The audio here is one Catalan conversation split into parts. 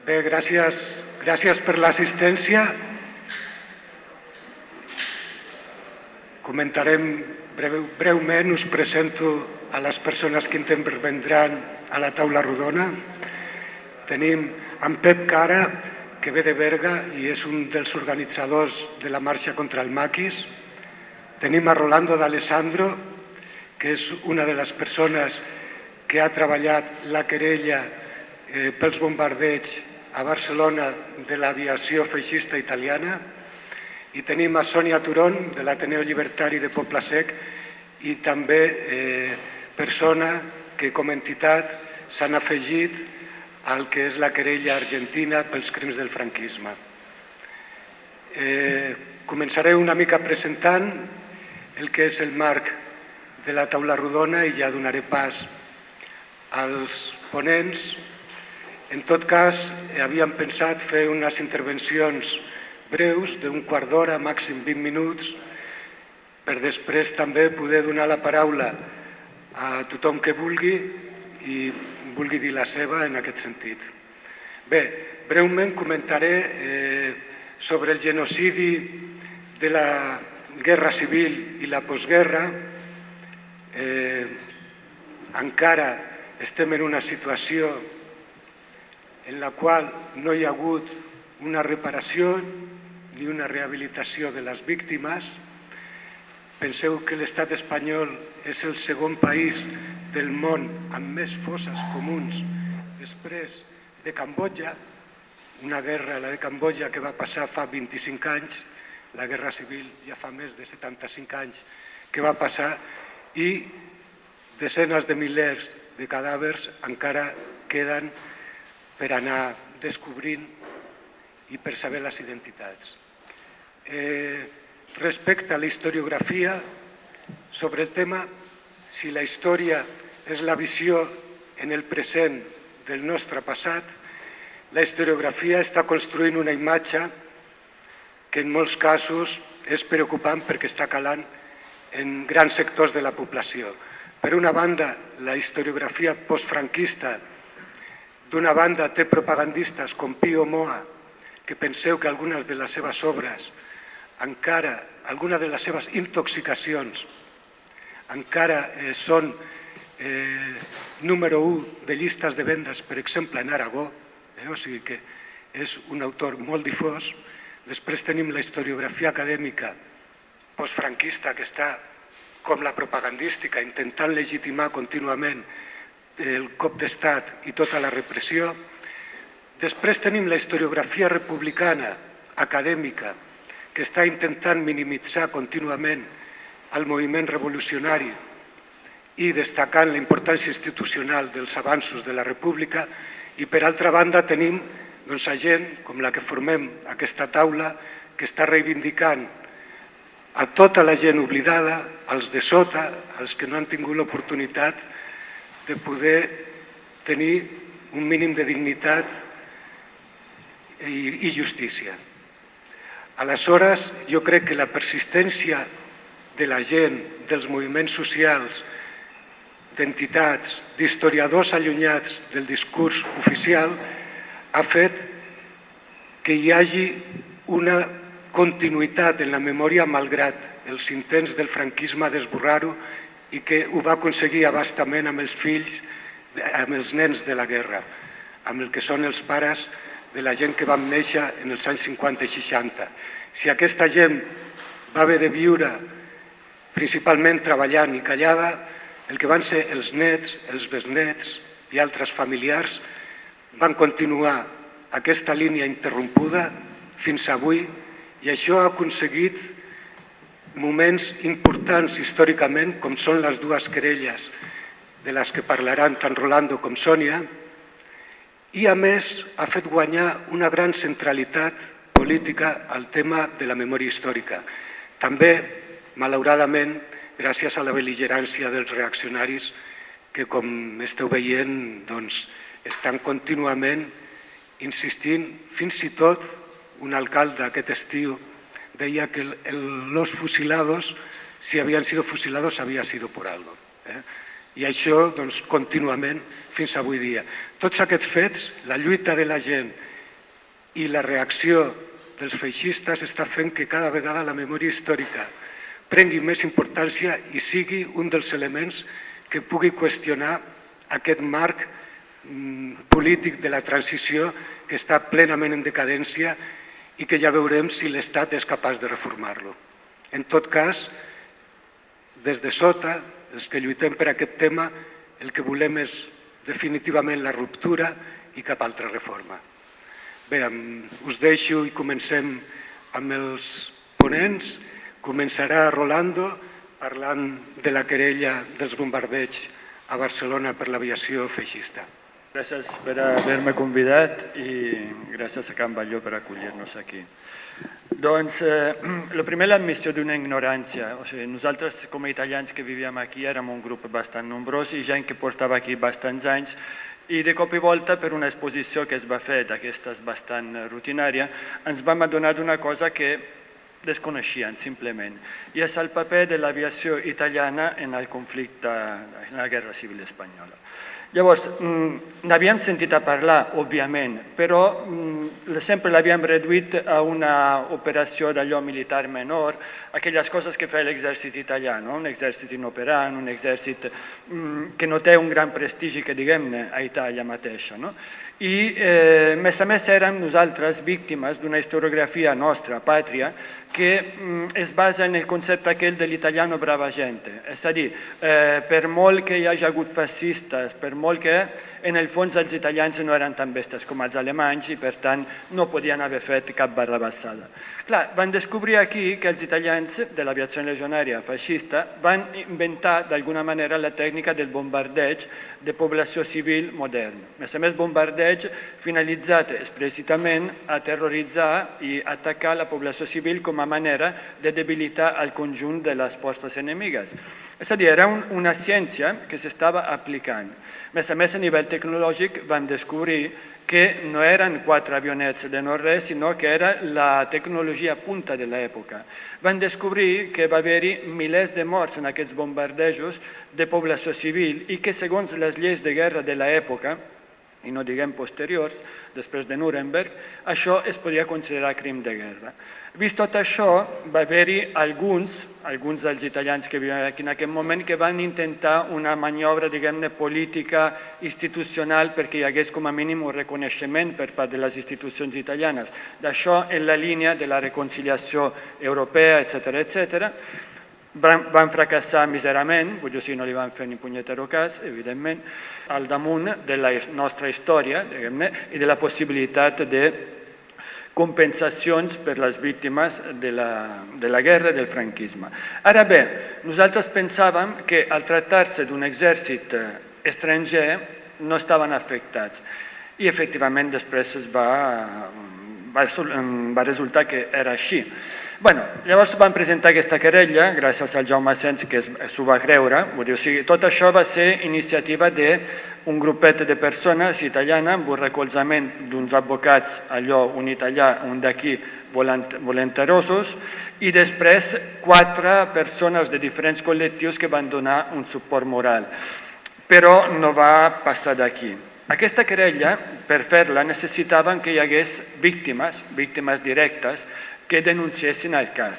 Bé, gràcies per l'assistència. Comentarem breument, us presento a les persones que intervendran a la taula rodona. Tenim en Pep Cara, que ve de Berga i és un dels organitzadors de la marxa contra el maquis. Tenim a Rolando D'Alessandro, que és una de les persones que ha treballat la querella pels bombardeigs a Barcelona de l'aviació feixista italiana. I tenim a Sònia Turón, de l'Ateneu Llibertari de Poble Sec, i també persona que com a entitat s'han afegit al que és la querella argentina pels crims del franquisme. Començaré una mica presentant el que és el marc de la taula rodona i ja donaré pas als ponents. En tot cas, havíem pensat fer unes intervencions breus d'un quart d'hora, màxim 20 minuts, per després també poder donar la paraula a tothom que vulgui i vulgui dir la seva en aquest sentit. Bé, breument comentaré sobre el genocidi de la guerra civil i la postguerra. Encara estem en una situació en la qual no hi ha hagut una reparació ni una rehabilitació de les víctimes. Penseu que l'estat espanyol és el segon país del món amb més fosses comuns després de Cambodja, una guerra, la de Cambodja, que va passar fa 25 anys, la guerra civil ja fa més de 75 anys que va passar, i desenes de milers de cadàvers encara queden per anar descobrint i per saber les identitats. Respecte a la historiografia, sobre el tema, si la història és la visió en el present del nostre passat, la historiografia està construint una imatge que en molts casos és preocupant perquè està calant en grans sectors de la població. Per una banda, la historiografia postfranquista, d'una banda té propagandistes com Pío Moa, que penseu que algunes de les seves obres, encara, algunes de les seves intoxicacions, encara són número 1 de llistes de vendes, per exemple, en Aragó, o sigui que és un autor molt difós. Després tenim la historiografia acadèmica postfranquista, que està com la propagandística, intentant legitimar contínuament el cop d'estat i tota la repressió. Després tenim la historiografia republicana acadèmica, que està intentant minimitzar contínuament el moviment revolucionari i destacant la importància institucional dels avanços de la república. I per altra banda tenim a gent com la que formem aquesta taula, que està reivindicant a tota la gent oblidada, als de sota, als que no han tingut l'oportunitat de poder tenir un mínim de dignitat i justícia. Aleshores, jo crec que la persistència de la gent, dels moviments socials, d'entitats, d'historiadors allunyats del discurs oficial, ha fet que hi hagi una continuïtat en la memòria malgrat els intents del franquisme d'esborrar-ho, i que ho va aconseguir a bastament amb els fills, amb els nens de la guerra, amb el que són els pares de la gent que vam néixer en els anys 50 i 60. Si aquesta gent va haver de viure principalment treballant i callada, el que van ser els nets, els besnets i altres familiars van continuar aquesta línia interrompuda fins avui, i això ha aconseguit moments importants històricament, com són les dues querelles de les que parlaran tant Rolando com Sònia, i a més ha fet guanyar una gran centralitat política al tema de la memòria històrica. També, malauradament, gràcies a la bel·ligerància dels reaccionaris que, com esteu veient, estan contínuament insistint. Fins i tot un alcalde aquest estiu deia que los fusilados, si habían sido fusilados, había sido por algo. I això contínuament fins avui dia. Tots aquests fets, la lluita de la gent i la reacció dels feixistes està fent que cada vegada la memòria històrica prengui més importància i sigui un dels elements que pugui qüestionar aquest marc polític de la transició que està plenament en decadència i que ja veurem si l'Estat és capaç de reformar-lo. En tot cas, des de sota, els que lluitem per aquest tema, el que volem és definitivament la ruptura i cap altra reforma. Bé, us deixo i comencem amb els ponents. Començarà Rolando parlant de la querella dels bombardeigs a Barcelona per l'aviació feixista. Gràcies per haver-me convidat i gràcies a Can Batlló per acollir-nos aquí. Doncs, el primer, l'admissió d'una ignorància. O sigui, nosaltres, com a italians que vivíem aquí, érem un grup bastant nombrós i gent que portava aquí bastants anys i de cop i volta, per una exposició que es va fer d'aquestes bastant rutinària, ens vam adonar d'una cosa que desconeixien, simplement. I és el paper de l'aviació italiana en el conflicte, en la Guerra Civil Espanyola. Llavors, n'havíem sentit a parlar, òbviament, però sempre l'havíem reduït a una operació d'allò militar menor, aquelles coses que feia l'exèrcit italià, un exèrcit inoperant, un exèrcit que no té un gran prestigi, que diguem-ne, a Itàlia mateixa. I, a més, érem nosaltres víctimes d'una historiografia nostra, pàtria, que es basa en el concepte aquell de l'italiano brava gente. És a dir, per molt que hi hagi hagut fascistes, per molt que en el fons els italians no eren tan bestes com els alemanys i per tant no podien haver fet cap barrabassada. Clar, van descobrir aquí que els italians de l'aviació legionària feixista van inventar d'alguna manera la tècnica del bombardeig de població civil moderna. A més, bombardeig finalitzat explícitament a terroritzar i atacar la població civil com a manera de debilitar el conjunt de les forces enemigues. És a dir, era una ciència que s'estava aplicant. A més, a nivell tecnològic vam descobrir que no eren 4 avionets de no-res, sinó que era la tecnologia punta de l'època. Van descobrir que va haver-hi milers de morts en aquests bombardejos de població civil i que, segons les lleis de guerra de l'època, i no diguem posteriors, després de Nuremberg, això es podia considerar crim de guerra. Vist tot això, va haver-hi alguns dels italians que viuen aquí en aquest moment que van intentar una maniobra, diguem-ne, política, institucional, perquè hi hagués com a mínim un reconeixement per part de les institucions italianes. D'això en la línia de la reconciliació europea, etc. Van fracassar miserament, vull dir, no li van fer ni punyetero cas, evidentment, al damunt de la nostra història, diguem-ne, i de la possibilitat de compensacions per les víctimes de la guerra i del franquisme. Ara bé, nosaltres pensàvem que al tractar-se d'un exèrcit estranger no estaven afectats i efectivament després va resultar que era així. Llavors van presentar aquesta querella gràcies al Jaume Asens, que s'ho va creure. Tot això va ser iniciativa d'un grupet de persones italianes amb un recolzament d'uns advocats, un italià, un d'aquí, volenterosos, i després 4 persones de diferents col·lectius que van donar un suport moral. Però no va passar d'aquí. Aquesta querella, per fer-la, necessitaven que hi hagués víctimes directes, que denunciessin el cas.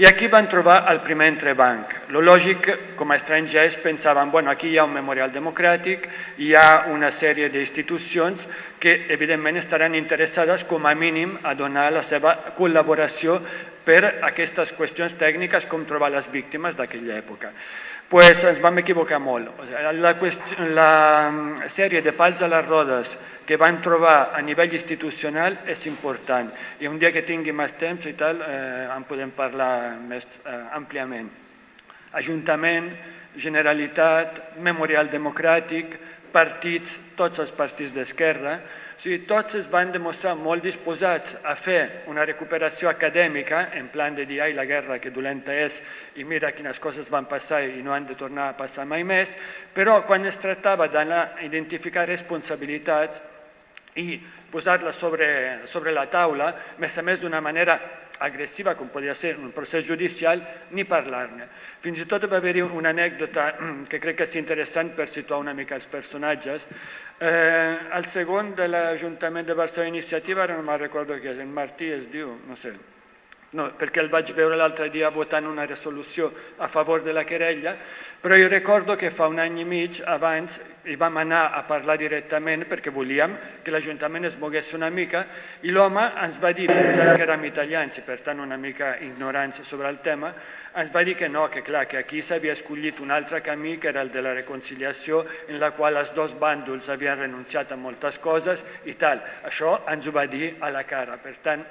I aquí van trobar el primer entrebanc. Lo lògic, com a estrangers, pensaven, aquí hi ha un memorial democràtic, hi ha una sèrie d'institucions que, evidentment, estaran interessades, com a mínim, a donar la seva col·laboració per aquestes qüestions tècniques, com trobar les víctimes d'aquella època. Doncs ens vam equivocar molt. La sèrie de pals a les rodes que van trobar a nivell institucional és important i un dia que tingui més temps i tal en podem parlar més àmpliament. Ajuntament, Generalitat, Memorial Democràtic, partits, tots els partits d'esquerra, tots es van demostrar molt disposats a fer una recuperació acadèmica en plan de dir la guerra que dolenta és i mira quines coses van passar i no han de tornar a passar mai més, però quan es tractava d'identificar responsabilitats i posar-les sobre la taula, a més d'una manera aggressiva, com podia ser un procés judicial, ni parlar-ne. Fins i tot va haver-hi una anècdota que crec que és interessant per situar una mica els personatges. El segon de l'Ajuntament de Barcelona Iniciativa, ara no me'n recordo qui és, en Martí es diu, no sé, no, perquè el vaig veure l'altre dia votant una resolució a favor de la querella, però jo recordo que fa un any i mig abans hi vam anar a parlar directament perquè volíem que l'Ajuntament es mogués una mica i l'home ens va dir, pensant que érem italians i per tant una mica ignorants sobre el tema, ens va dir que no, que clar, que aquí s'havia escollit un altre camí que era el de la reconciliació en la qual els dos bàndols havien renunciat a moltes coses i tal. Això ens ho va dir a la cara. Per tant,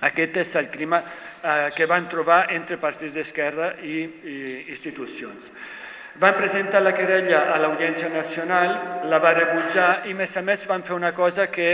aquest és el clima que van trobar entre partits d'esquerra i institucions. Van presentar la querella a l'Audiència Nacional, la va rebutjar i, a més, van fer una cosa que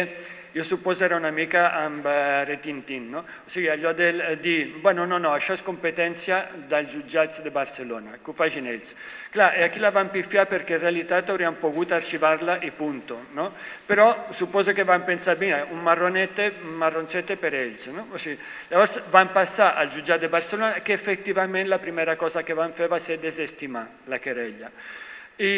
jo suposo era una mica amb retintín, no? O sigui, allò de dir, bueno, no, això és competència dels jutjats de Barcelona, que ho facin ells. Clar, aquí la van pifiar perquè en realitat haurien pogut arxivar-la i punto, no? Però suposo que van pensar, mira, un marroncete per ells, no? O sigui, llavors van passar al jutjat de Barcelona que efectivament la primera cosa que van fer va ser desestimar la querella. I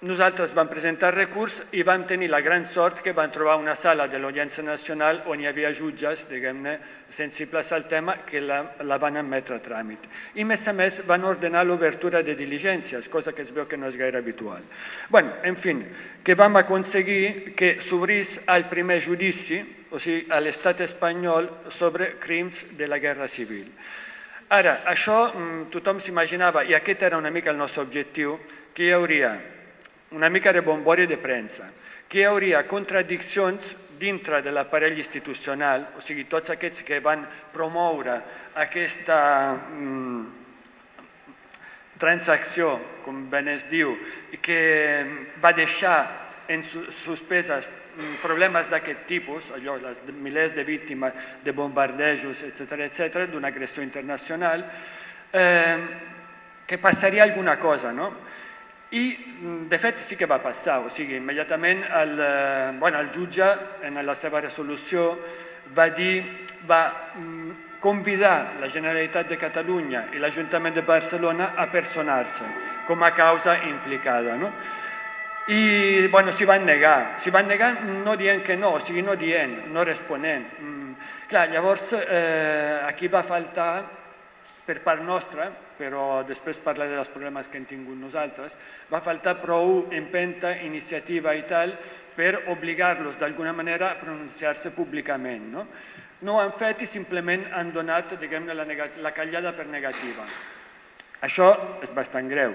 nosaltres vam presentar recurs i vam tenir la gran sort que vam trobar una sala de l'Audiència Nacional on hi havia jutges, diguem-ne, sensibles al tema, que la van admetre a tràmit. I, a més, van ordenar l'obertura de diligències, cosa que es veu que no és gaire habitual. Bé, en fi, que vam aconseguir que s'obrís el primer judici, o sigui, a l'estat espanyol, sobre crims de la guerra civil. Ara, això tothom s'imaginava, i aquest era una mica el nostre objectiu, que hi hauria una mica de bombori de premsa, que hi hauria contradiccions dintre de l'aparell institucional, o sigui, tots aquests que van promoure aquesta transacció, com ben es diu, que va deixar en suspeses problemes d'aquest tipus, allò, les milers de víctimes de bombardejos, etc., d'una agressió internacional, que passaria alguna cosa, no? I, de fet, sí que va passar, o sigui, immediatament el jutge, en la seva resolució, va convidar la Generalitat de Catalunya i l'Ajuntament de Barcelona a personar-se com a causa implicada. I s'hi van negar. S'hi van negar no dient que no, o sigui, no dient, no responent. Clar, llavors, aquí va faltar, per part nostra, però després parlaré dels problemes que hem tingut nosaltres, va faltar prou empenta, iniciativa i tal per obligar-los d'alguna manera a pronunciar-se públicament. No ho han fet i simplement han donat, diguem-ne, la callada per negativa. Això és bastant greu.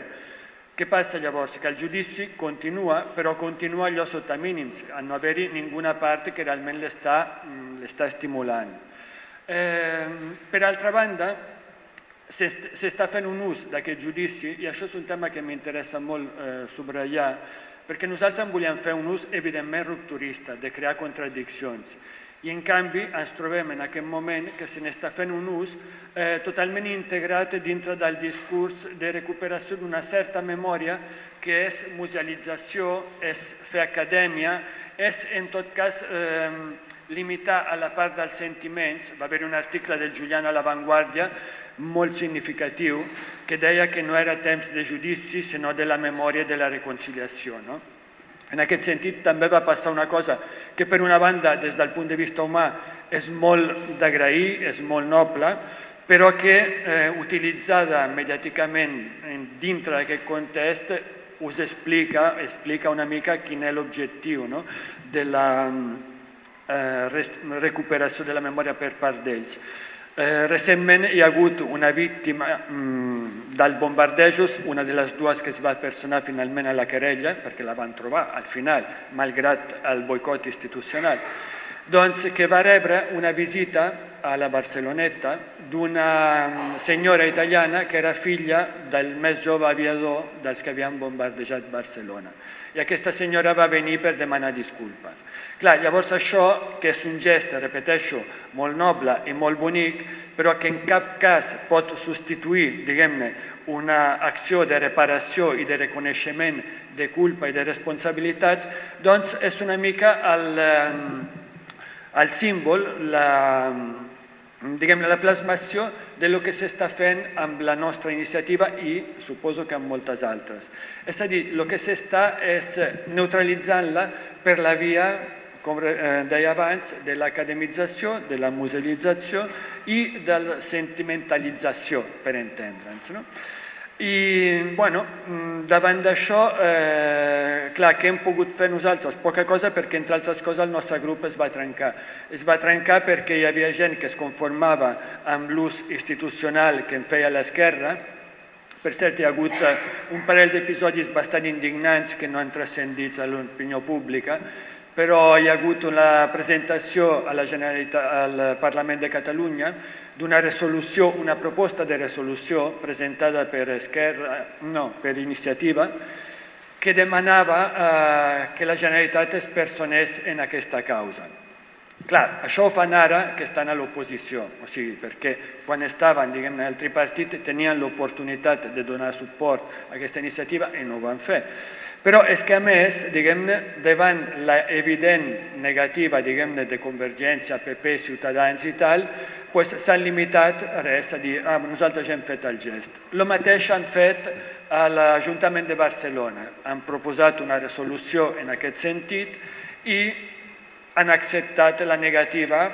Què passa llavors? Que el judici continua, però continua allò sota mínims, a no haver-hi ninguna part que realment l'està estimulant. Per altra banda, s'està fent un ús d'aquest judici, i això és un tema que m'interessa molt subratllar, perquè nosaltres en volíem fer un ús evidentment rupturista, de crear contradiccions. I en canvi ens trobem en aquest moment que se n'està fent un ús totalment integrat dintre del discurs de recuperació d'una certa memòria que és musealització, és fer acadèmia, és en tot cas limitar a la part dels sentiments. Va haver un article del Julián a La Vanguardia molt significatiu que deia que no era temps de judici sinó de la memòria i de la reconciliació. En aquest sentit també va passar una cosa que per una banda des del punt de vista humà és molt d'agrair, és molt noble, però que utilitzada mediàticament dintre d'aquest context us explica una mica quin és l'objectiu de la recuperació de la memòria per part d'ells. Recentment hi ha hagut una víctima dels bombardejos, una de les dues que es va personar finalment a la querella, perquè la van trobar al final, malgrat el boicot institucional, doncs que va rebre una visita a la Barceloneta d'una senyora italiana que era filla del més jove aviador dels que havien bombardejat Barcelona. I aquesta senyora va venir per demanar disculpes. Clar, llavors això, que és un gest, repeteixo, molt noble i molt bonic, però que en cap cas pot substituir, diguem-ne, una acció de reparació i de reconeixement de culpa i de responsabilitats, doncs és una mica al símbol, diguem-ne, la plasmació de lo que s'està fent amb la nostra iniciativa i suposo que amb moltes altres. És a dir, el que s'està és neutralitzant-la per la via, com deia abans, de l'academització, de la musealització i de la sentimentalització, per entendre'ns. No? I, bueno, davant d'això, clar, què hem pogut fer nosaltres? Poca cosa, perquè, entre altres coses, el nostre grup es va trencar. Es va trencar perquè hi havia gent que es conformava amb l'ús institucional que en feia l'esquerra. Per cert, hi ha hagut un parell d'episodis bastant indignants que no han transcendit a l'opinió pública, però hi ha hagut una presentació al Parlament de Catalunya d'una resolució, una proposta de resolució presentada per Iniciativa, que demanava que la Generalitat es personés en aquesta causa. Clar, això ho fan ara que estan a l'oposició, o sigui, perquè quan estaven, diguem-ne, al tripartit tenien l'oportunitat de donar suport a aquesta iniciativa i no ho van fer. Però és que, a més, diguem-ne, davant l'evident negativa, diguem-ne, de Convergència, PP, Ciutadans i tal, s'han limitat a res, a dir, nosaltres ja hem fet el gest. El mateix han fet a l'Ajuntament de Barcelona. Han proposat una resolució en aquest sentit i han acceptat la negativa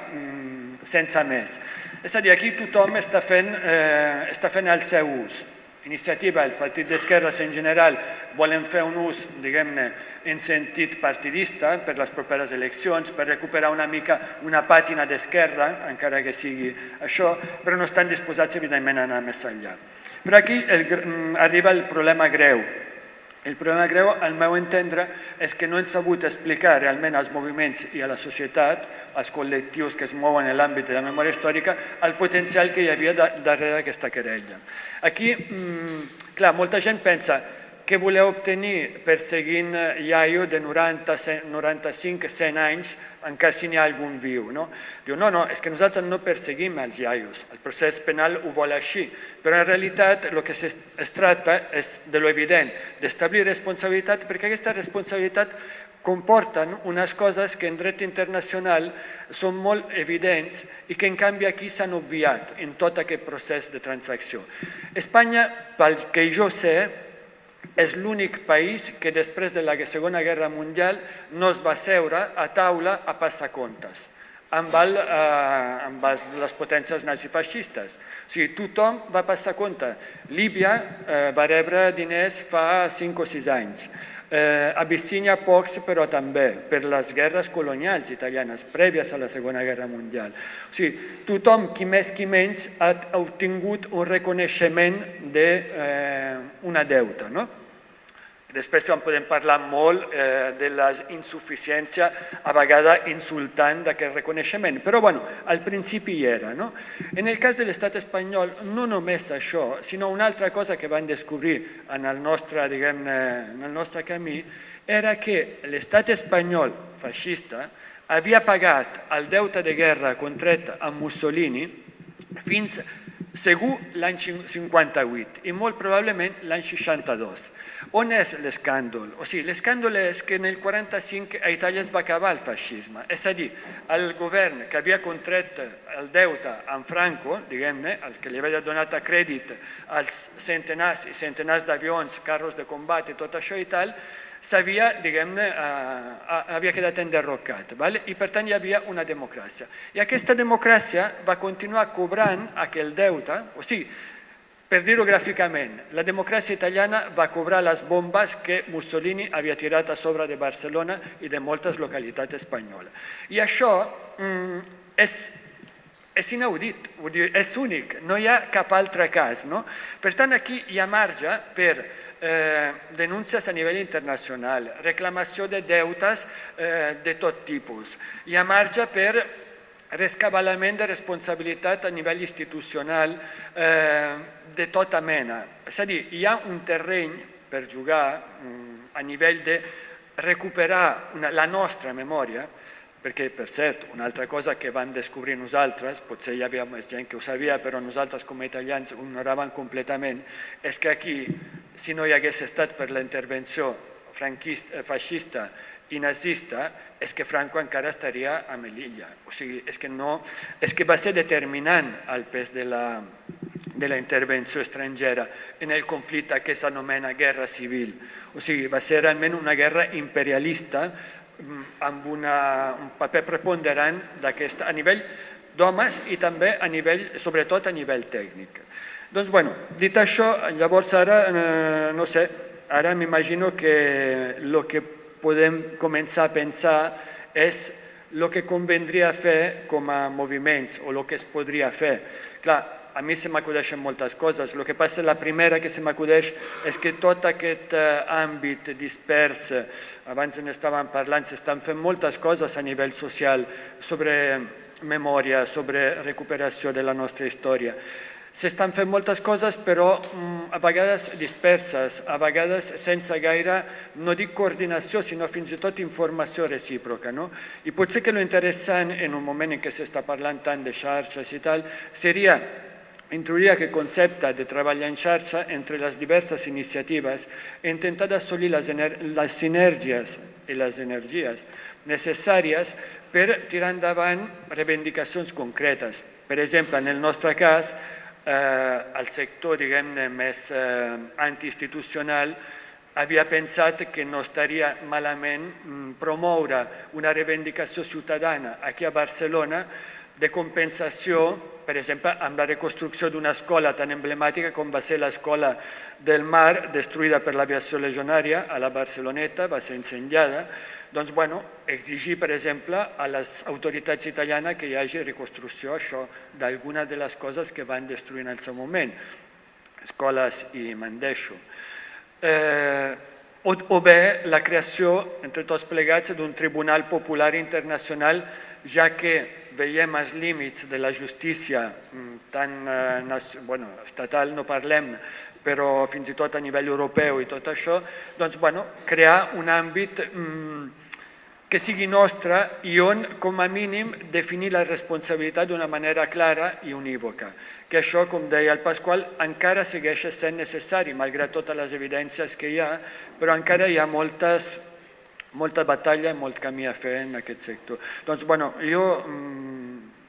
sense més. És a dir, aquí tothom està fent el seu ús. Iniciativa, el partit d'esquerres en general, volen fer un ús, diguem-ne, en sentit partidista per les properes eleccions, per recuperar una mica una pàtina d'esquerra, encara que sigui això, però no estan disposats, evidentment, a anar més enllà. Però aquí arriba el problema greu. El problema greu, al meu entendre, és que no hem sabut explicar realment als moviments i a la societat, als col·lectius que es mouen en l'àmbit de la memòria històrica, el potencial que hi havia darrere d'aquesta querella. Aquí, clar, molta gent pensa què voleu obtenir perseguint iaio de 95-100 anys, encara si n'hi ha algun viu. Diu, no, és que nosaltres no perseguim els iaios, el procés penal ho vol així, però en realitat el que es tracta és de lo evident, d'establir responsabilitat, perquè aquesta responsabilitat comporten unes coses que en dret internacional són molt evidents i que en canvi aquí s'han obviat en tot aquest procés de transacció. Espanya, pel que jo sé, és l'únic país que després de la Segona Guerra Mundial no es va seure a taula a passar comptes amb les potències nazifeixistes. O sigui, tothom va passar compte. Líbia va rebre diners fa 5 o 6 anys. Abissínia pocs, però també per les guerres colonials italianes prèvies a la Segona Guerra Mundial. O sigui, tothom, qui més qui menys, ha obtingut un reconeixement d'una deuta, no? Després en podem parlar molt de la insuficiència, a vegades insultant, d'aquest reconeixement. Però, bueno, al principi hi era. En el cas de l'estat espanyol, no només això, sinó una altra cosa que van descobrir en el nostre camí, era que l'estat espanyol feixista havia pagat el deute de guerra contret amb Mussolini fins, segur, l'any 58 i molt probablement l'any 62. On és l'escàndol? O sigui, l'escàndol és que en el 45 a Itàlia es va acabar el feixisme. És a dir, el govern que havia contret el deute amb Franco, diguem-ne, el que li havia donat a crèdit als centenars i centenars d'avions, carros de combat i tot això i tal, s'havia, diguem-ne, havia quedat enderrocat. I per tant hi havia una democràcia. I aquesta democràcia va continuar cobrant aquell deute, o sigui, per dir-ho gràficament, la democràcia italiana va cobrar les bombes que Mussolini havia tirat a sobre de Barcelona i de moltes localitats espanyoles. I això és inaudit, és únic, no hi ha cap altre cas. Per tant, aquí hi ha marge per denúncies a nivell internacional, reclamació de deutes de tot tipus. Hi ha marge per rescabalament de responsabilitat a nivell institucional de tota mena. És a dir, hi ha un terreny per jugar a nivell de recuperar la nostra memòria, perquè, per cert, una altra cosa que vam descobrir nosaltres, potser hi havia més gent que ho sabia, però nosaltres com a italians ho ignoràvem completament, és que aquí, si no hi hagués estat per la intervenció feixista i nazista, és que Franco encara estaria a Melilla. O sigui, és que va ser determinant el pes de la intervenció estrangera en el conflicte que s'anomena guerra civil. O sigui, va ser realment una guerra imperialista amb un paper preponderant d'aquesta a nivell d'homes i també a nivell, sobretot a nivell tècnic. Doncs, bueno, dit això, llavors ara, no sé, ara m'imagino que el que podem començar a pensar és el que convendria fer com a moviments o el que es podria fer. Clar, a mi se m'acudeixen moltes coses. El que passa, la primera que se m'acudeix és que tot aquest àmbit dispers, abans n'estàvem parlant, s'estan fent moltes coses a nivell social sobre memòria, sobre recuperació de la nostra història. S'estan fent moltes coses, però a vegades disperses, a vegades sense gaire, no dic coordinació, sinó fins i tot informació recíproca. I potser que l'interessant, en un moment en què s'està parlant tant de xarxes i tal, seria introduir aquest concepte de treballar en xarxa entre les diverses iniciatives i intentar assolir les sinergies i les energies necessàries per tirar endavant reivindicacions concretes. Per exemple, en el nostre cas, el sector, diguem-ne, més antiinstitucional havia pensat que no estaria malament promoure una reivindicació ciutadana aquí a Barcelona de compensació, per exemple, amb la reconstrucció d'una escola tan emblemàtica com va ser l'Escola del Mar, destruïda per l'aviació legionària a la Barceloneta, va ser incendiada. Doncs, bueno, exigir, per exemple, a les autoritats italianes que hi hagi reconstrucció d'alguna de les coses que van destruir en el seu moment, escoles i me'n deixo. O bé la creació, entre tots plegats, d'un Tribunal Popular Internacional, ja que veiem els límits de la justícia tan estatal, no parlem, però fins i tot a nivell europeu i tot això, doncs, bueno, crear un àmbit que sigui nostre i on, com a mínim, definir la responsabilitat d'una manera clara i unívoca. Que això, com deia el Pasqual, encara segueix sent necessari, malgrat totes les evidències que hi ha, però encara hi ha molta batalla, molt camí a fer en aquest sector. Doncs, bueno, jo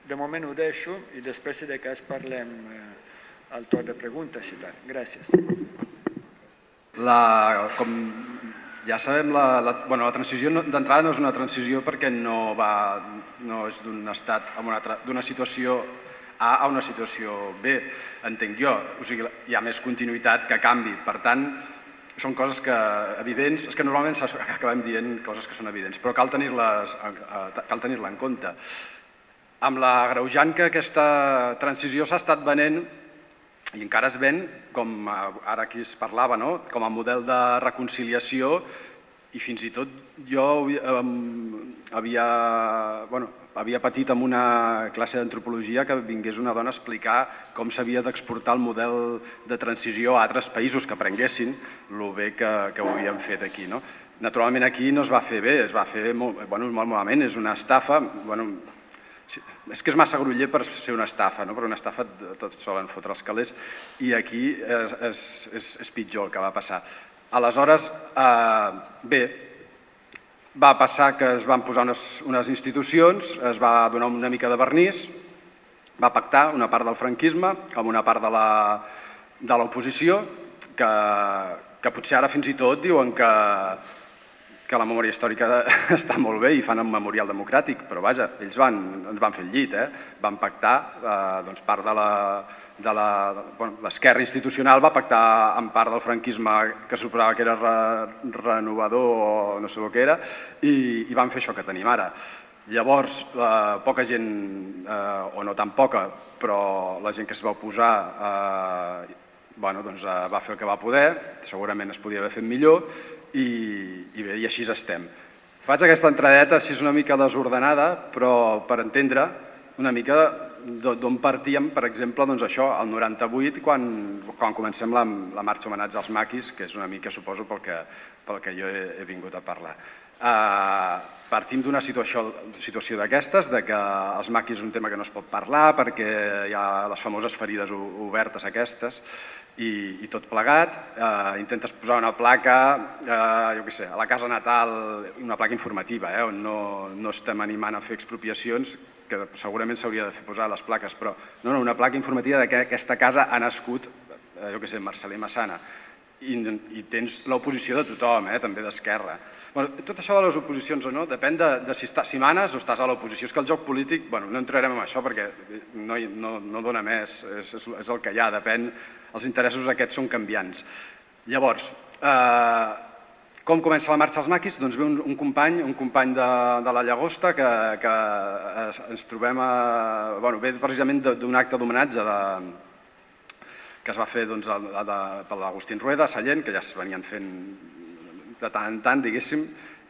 de moment ho deixo i després, si de cas, parlem al torn de preguntes i tal. Gràcies. Com ja sabem, la transició d'entrada no és una transició perquè no és d'un estat, d'una situació A a una situació B, entenc jo. O sigui, hi ha més continuïtat que canvi. Per tant, són coses evidents, és que normalment acabem dient coses que són evidents, però cal tenir-la en compte. Amb l'agreujant que aquesta transició s'ha estat venent, i encara es ven, com ara aquí es parlava, com a model de reconciliació, i fins i tot jo havia patit en una classe d'antropologia que vingués una dona a explicar com s'havia d'exportar el model de transició a altres països que aprenguessin el bé que ho havien fet aquí. Naturalment aquí no es va fer bé, es va fer molt malament, és una estafa, és que és massa groller per ser una estafa, però una estafa tots solen fotre els calés i aquí és pitjor el que va passar. Aleshores, bé, va passar que es van posar unes institucions, es va donar una mica de vernís, va pactar una part del franquisme amb una part de l'oposició, que potser ara fins i tot diuen que la memòria històrica està molt bé i fan un memorial democràtic, però vaja, ells ens van fer el llit, van pactar part de l'esquerra institucional, va pactar amb part del franquisme que suposava que era renovador o no sé el que era, i van fer això que tenim ara. Llavors, poca gent, o no tan poca, però la gent que es va oposar va fer el que va poder, segurament es podia haver fet millor, i bé, i així estem. Faig aquesta entradeta així una mica desordenada, però per entendre una mica d'on partíem, per exemple, això, el 98, quan comencem la marxa homenatge als maquis, que és una mica, suposo, pel que jo he vingut a parlar. Partim d'una situació d'aquestes, que els maquis és un tema que no es pot parlar perquè hi ha les famoses ferides obertes aquestes, I tot plegat, intentes posar una placa, jo què sé, a la casa natal, una placa informativa, on no estem animant a fer expropiacions, que segurament s'hauria de posar les plaques, però no, una placa informativa de que aquesta casa ha nascut, jo què sé, Marcel·lí Massana, i tens l'oposició de tothom, també d'Esquerra. Tot això de les oposicions o no depèn de si manes o estàs a l'oposició. És que el joc polític, no entrarem en això perquè no dona més, és el que hi ha, depèn, els interessos aquests són canviants. Llavors, com comença la marxa als maquis? Doncs ve un company de la Llagosta que ens trobem ve precisament d'un acte d'homenatge que es va fer per l'Agustín Rueda a Sallent, que ja es venien fent de tant en tant, diguéssim,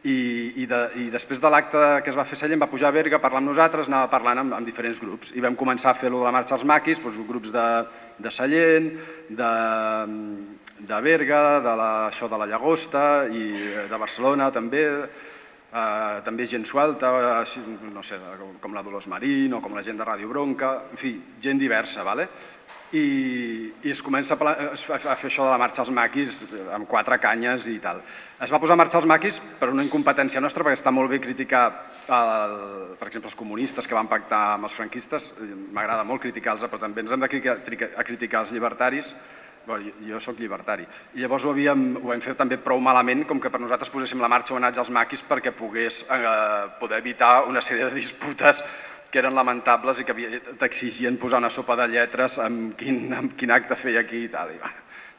i després de l'acte que es va fer a Sallent va pujar a Berga a parlar amb nosaltres, anava parlant amb diferents grups, i vam començar a fer-lo de la marxa als maquis, grups de Sallent, de Berga, això de la Llagosta, i de Barcelona també, també gent suelta, no sé, com la Dolors Marín o com la gent de Ràdio Bronca, en fi, gent diversa, i es comença a fer això de la marxa als maquis amb 4 canyes i tal. Es va posar a marxa als maquis per una incompetència nostra, perquè està molt bé criticar, per exemple, els comunistes que van pactar amb els franquistes, m'agrada molt criticar-los, però també ens hem de criticar els llibertaris. Jo soc llibertari. I llavors ho vam fer també prou malament com que per nosaltres poséssim la marxa homenatge als maquis perquè pogués poder evitar una sèrie de disputes que eren lamentables i que t'exigien posar una sopa de lletres amb quin acte feia aquí i tal.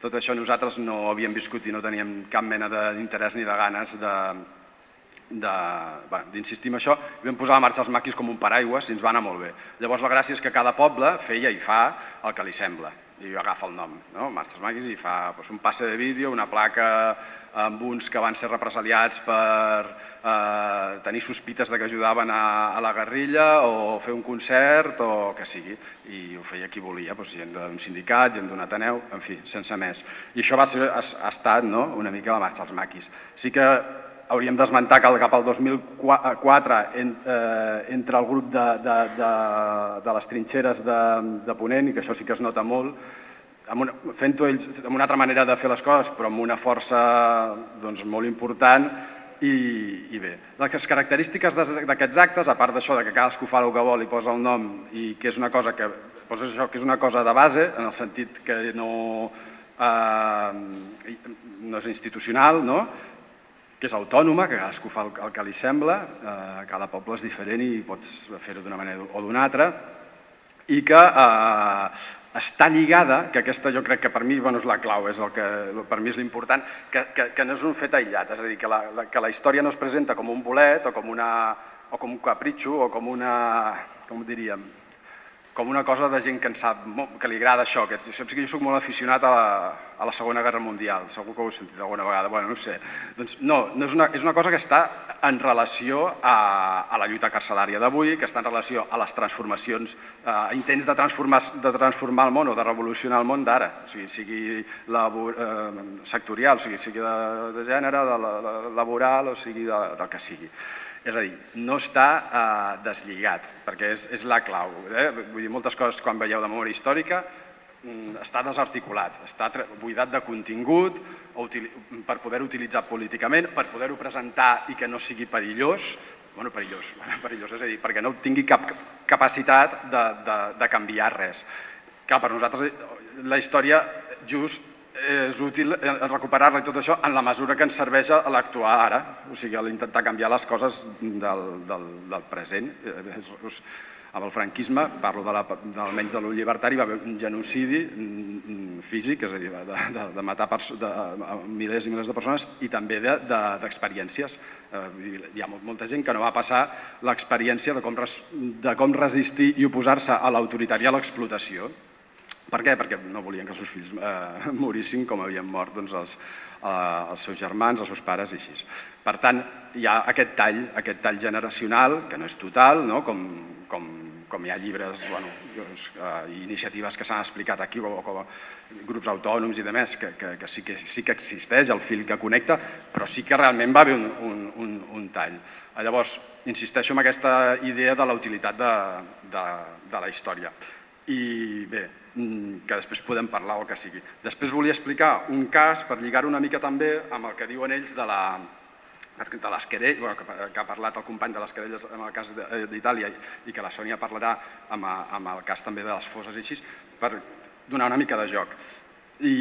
Tot això nosaltres no ho havíem viscut i no teníem cap mena d'interès ni de ganes d'insistir en això. I vam posar la marxa als maquis com un paraigües i ens va anar molt bé. Llavors la gràcia és que cada poble feia i fa el que li sembla. I agafa el nom, Marxa als maquis, i fa un passe de vídeo, una placa amb uns que van ser represaliats per tenir sospites que ajudaven a la guerrilla o fer un concert o que sigui. I ho feia qui volia, gent d'un sindicat, gent d'un Ateneu, en fi, sense més. I això ha estat una mica la marxa als maquis. Sí que hauríem d'esmentar que cap al 2004, entre el grup de les trinxeres de Ponent, i que això sí que es nota molt, fent-ho ells amb una altra manera de fer les coses, però amb una força molt important, i bé. Les característiques d'aquests actes, a part d'això que cadascú fa el que vol i posa el nom, i que és una cosa de base, en el sentit que no és institucional, que és autònoma, que cadascú fa el que li sembla, cada poble és diferent i pots fer-ho d'una manera o d'una altra, i que està lligada, que aquesta jo crec que per mi és la clau, per mi és l'important, que no és un fet aïllat, és a dir, que la història no es presenta com un bolet o com un capritxo o com una cosa de gent que li agrada això. Jo soc molt aficionat a la Segona Guerra Mundial, segur que ho heu sentit alguna vegada, no ho sé. Doncs no, és una cosa que està en relació a la lluita carcelària d'avui, que està en relació a les transformacions, a intents de transformar el món o de revolucionar el món d'ara, sigui sectorial, sigui de gènere, laboral o sigui del que sigui. És a dir, no està deslligat, perquè és la clau. Vull dir, moltes coses, quan veieu de memòria històrica, està desarticulat, està buidat de contingut per poder-ho utilitzar políticament, per poder-ho presentar i que no sigui perillós, perillós, és a dir, perquè no tingui cap capacitat de canviar res. Clar, per nosaltres la història just és útil recuperar-la i tot això en la mesura que ens serveix a l'actuar ara, o sigui, a intentar canviar les coses del present. Amb el franquisme, parlo almenys de lo llibertari, va haver un genocidi físic, és a dir, de matar milers i milers de persones, i també d'experiències. Hi ha molta gent que no va passar l'experiència de com resistir i oposar-se a l'autoritari i a l'explotació. Per què? Perquè no volien que els seus fills morissin com havien mort els seus germans, els seus pares i així. Per tant, hi ha aquest tall generacional, que no és total, com hi ha llibres i iniciatives que s'han explicat aquí, com grups autònoms i demés, que sí que existeix el fil que connecta, però sí que realment va haver un tall. Llavors, insisteixo en aquesta idea de la utilitat de la història. I bé, que després podem parlar o el que sigui. Després volia explicar un cas per lligar-ho una mica també amb el que diuen ells de les querelles, que ha parlat el company de les querelles en el cas d'Itàlia i que la Sònia parlarà amb el cas també de les fosses i així, per donar una mica de joc. I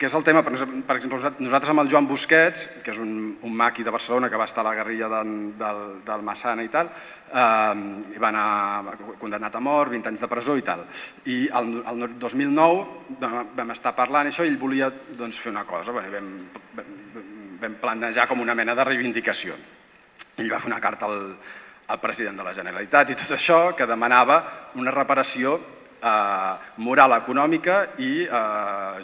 que és el tema, per exemple, nosaltres amb el Joan Busquets, que és un maqui de Barcelona que va estar a la guerrilla del Massana i tal, i va anar condemnat a mort, 20 anys de presó i tal. I el 2009 vam estar parlant això i ell volia fer una cosa, vam planejar com una mena de reivindicació. Ell va fer una carta al president de la Generalitat i tot això, que demanava una reparació moral, econòmica i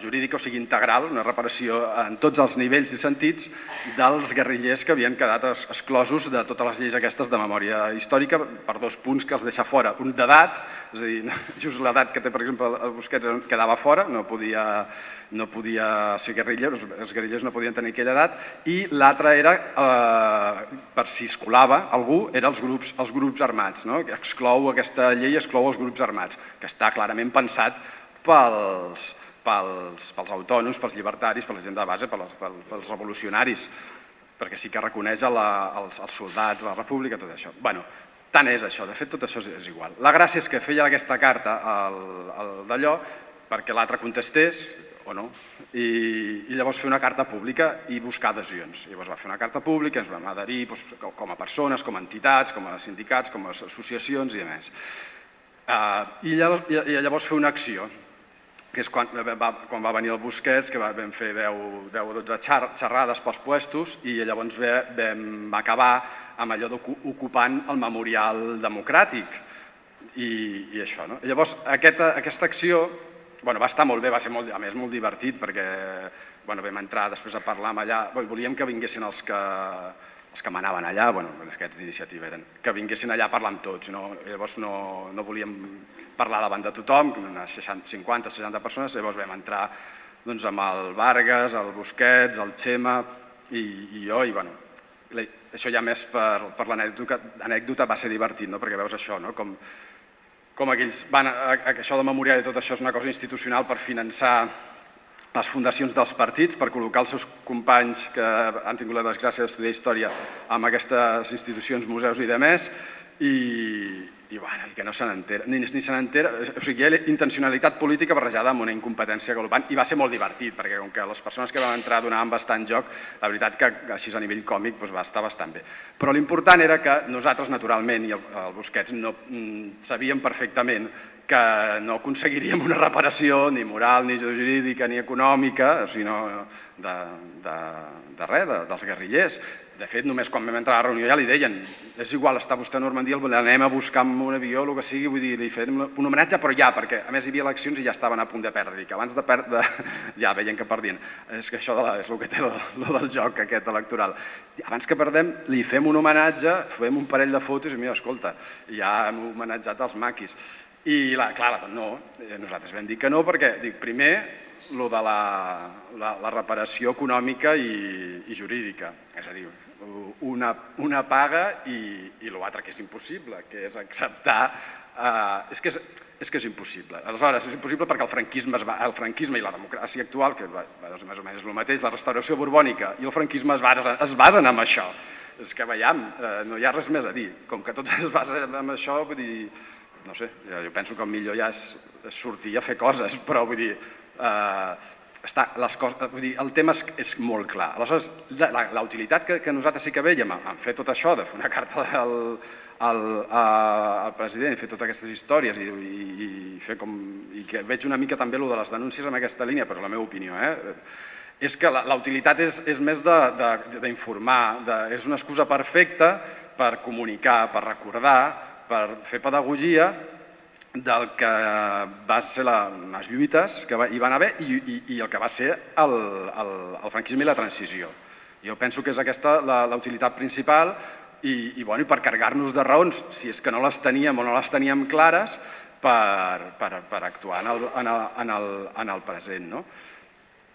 jurídica, o sigui, integral, una reparació en tots els nivells i sentits dels guerrillers que havien quedat exclosos de totes les lleis aquestes de memòria històrica per dos punts que els deixa fora. Un d'edat, és a dir, just l'edat que té, per exemple, el Busquets quedava fora, no podia ser guerriller, els guerrillers no podien tenir aquella edat, i l'altre era, per si es colava algú, eren els grups armats, que exclou aquesta llei, exclou els grups armats, que està clarament pensat pels autònoms, pels llibertaris, per la gent de base, pels revolucionaris, perquè sí que reconeix els soldats, la república, tot això. Bé, tant és això, de fet tot això és igual. La gràcia és que feia aquesta carta d'allò perquè l'altre contestés, o no, i llavors fer una carta pública i buscar adhesions. Llavors va fer una carta pública, ens vam adherir com a persones, com a entitats, com a sindicats, com a associacions i a més. I llavors fer una acció, que és quan va venir el Busquets, que vam fer 10 o 12 xerrades pels puestos i llavors vam acabar amb allò d'ocupant el memorial democràtic i això. Llavors aquesta acció va estar molt bé, va ser a més molt divertit perquè vam entrar després a parlar allà, volíem que vinguessin els que manaven allà, aquests d'iniciativa eren, que vinguessin allà a parlar amb tots, llavors no volíem parlar davant de tothom, unes 50-60 persones, llavors vam entrar amb el Vargas, el Busquets, el Txema i jo, i això ja més per l'anècdota va ser divertit, perquè veus això, com aquells van, això de memorial i tot això és una cosa institucional per finançar les fundacions dels partits, per col·locar els seus companys que han tingut la desgràcia d'estudiar història en aquestes institucions, museus i demés, i que no se n'entera, ni se n'entera, o sigui, hi ha intencionalitat política barrejada amb una incompetència galopant, i va ser molt divertit, perquè com que les persones que van entrar donaven bastant joc, la veritat que així a nivell còmic va estar bastant bé. Però l'important era que nosaltres, naturalment, i el Busquets, sabíem perfectament que no aconseguiríem una reparació ni moral, ni jurídica, ni econòmica, sinó de res, dels guerrillers. De fet, només quan vam entrar a la reunió ja li deien és igual, està vostè a Normandia, l'anem a buscar amb un avió, el que sigui, vull dir, li fem un homenatge, però ja, perquè a més hi havia eleccions i ja estaven a punt de perdre, i que abans de perdre ja veien que perdien. És que això és el que té del joc aquest electoral. Abans que perdem, li fem un homenatge, fem un parell de fotos i mira, escolta, ja hem homenatjat els maquis. I clar, no, nosaltres vam dir que no perquè, primer, el de la reparació econòmica i jurídica, és a dir, una paga i l'altre que és impossible, que és acceptar, és que és impossible. Aleshores, és impossible perquè el franquisme i la democràcia actual, que més o menys és el mateix, la restauració borbònica i el franquisme es basen en això. És que veiem, no hi ha res més a dir. Com que tot es basa en això, vull dir, no sé, jo penso que el millor ja és sortir a fer coses, però vull dir, el tema és molt clar. Aleshores, la utilitat que nosaltres sí que vèiem en fer tot això, de fer una carta al president i fer totes aquestes històries i que veig una mica també el de les denúncies en aquesta línia, però és la meva opinió, és que la utilitat és més d'informar, és una excusa perfecta per comunicar, per recordar, per fer pedagogia del que va ser les lluites que hi van haver i el que va ser el franquisme i la transició. Jo penso que és aquesta la utilitat principal i per carregar-nos de raons, si és que no les teníem o no les teníem clares, per actuar en el present.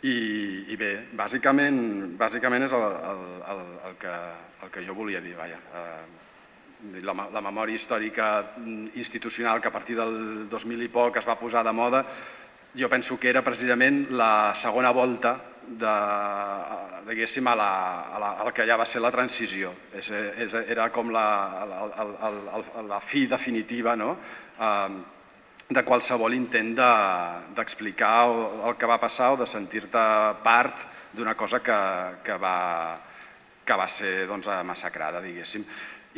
I bé, bàsicament és el que jo volia dir, vaja. La memòria històrica institucional que a partir del 2000 i poc es va posar de moda, jo penso que era precisament la segona volta diguéssim, a la que ja va ser la transició. Era com la fi definitiva, no?, de qualsevol intent d'explicar el que va passar o de sentir-te part d'una cosa que va ser massacrada, diguéssim.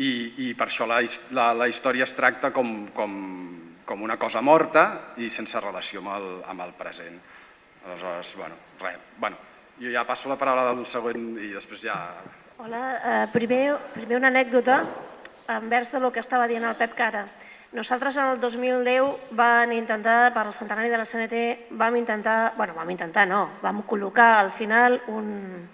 I per això la història es tracta com una cosa morta i sense relació amb el present. Aleshores, jo ja passo la paraula del següent i després ja... Hola, primer una anècdota envers del que estava dient el Pep Cara. Nosaltres en el 2010 vam intentar, per al centenari de la CNT, vam col·locar al final un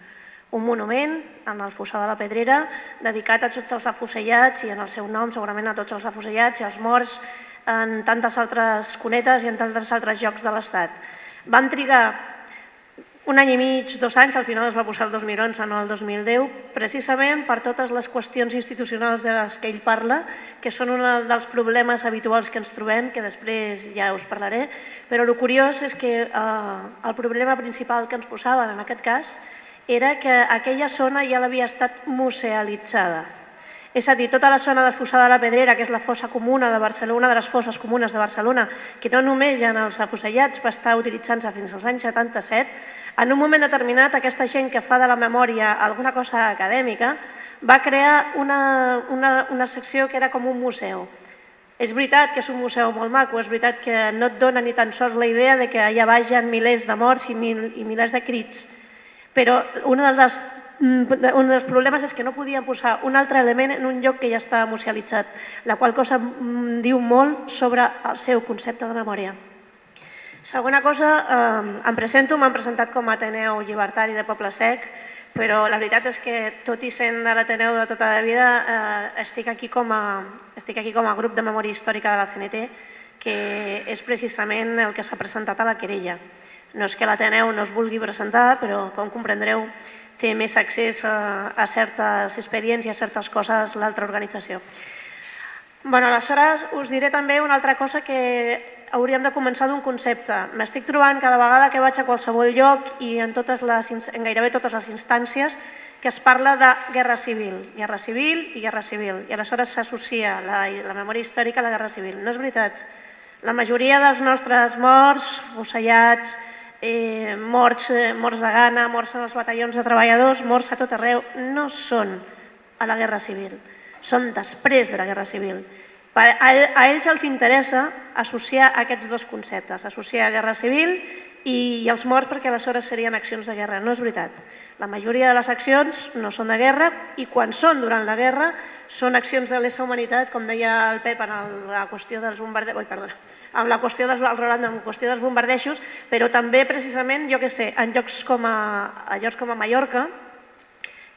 monument en el Fossar de la Pedrera dedicat a tots els afusellats i en el seu nom segurament a tots els afusellats i els morts en tantes altres cunetes i en tantes altres llocs de l'Estat. Vam trigar un any i mig, 2 anys, al final es va posar el 2011, no el 2010, precisament per totes les qüestions institucionals de les que ell parla, que són un dels problemes habituals que ens trobem, que després ja us parlaré, però el curiós és que el problema principal que ens posaven en aquest cas era que aquella zona ja l'havia estat musealitzada. És a dir, tota la zona del Fossar de la Pedrera, que és la fossa comuna de Barcelona, una de les fosses comunes de Barcelona, que no només ja en els afusellats va estar utilitzant-se fins als anys 77, en un moment determinat aquesta gent que fa de la memòria alguna cosa acadèmica va crear una secció que era com un museu. És veritat que és un museu molt maco, és veritat que no et dona ni tan sols la idea de que allà baix hi ha milers de morts i milers de crits, però un dels problemes és que no podien posar un altre element en un lloc que ja estava musealitzat, la qual cosa diu molt sobre el seu concepte de memòria. Segona cosa, m'han presentat com a Ateneu Llibertari de Poble Sec, però la veritat és que, tot i sent de l'Ateneu de tota la vida, estic aquí com a grup de memòria històrica de la CNT, que és precisament el que s'ha presentat a la querella. No és que l'Ateneu no es vulgui presentar, però, com comprendreu, té més accés a certes expedients i a certes coses l'altra organització. Aleshores, us diré també una altra cosa que hauríem de començar d'un concepte. M'estic trobant cada vegada que vaig a qualsevol lloc i en gairebé totes les instàncies que es parla de guerra civil i guerra civil. I aleshores s'associa la memòria històrica a la guerra civil. No és veritat. La majoria dels nostres morts, fusellats, morts de gana, morts en els batallons de treballadors, morts a tot arreu, no són a la guerra civil, són després de la guerra civil. A ells els interessa associar aquests dos conceptes, associar guerra civil i els morts, perquè aleshores serien accions de guerra. No és veritat. La majoria de les accions no són de guerra i quan són durant la guerra són accions de lesa humanitat, com deia el Pep en la qüestió dels bombardejos, però també precisament, jo què sé, en llocs com a Mallorca,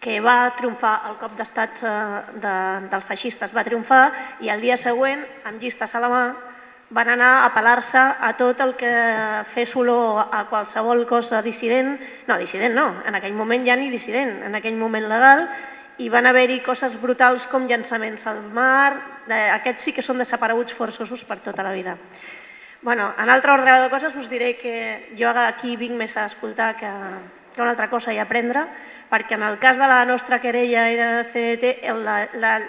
que va triomfar el cop d'estat dels feixistes, va triomfar i el dia següent, amb llistes a la mà, van anar a apel·lar-se a tot el que fes olor a qualsevol cosa dissident, no, en aquell moment ja ni dissident, en aquell moment legal, i van haver-hi coses brutals com llançaments al mar, aquests sí que són desapareguts forçosos per tota la vida. En altre ordre de coses us diré que jo aquí vinc més a escoltar que una altra cosa i aprendre, perquè en el cas de la nostra querella i de la CNT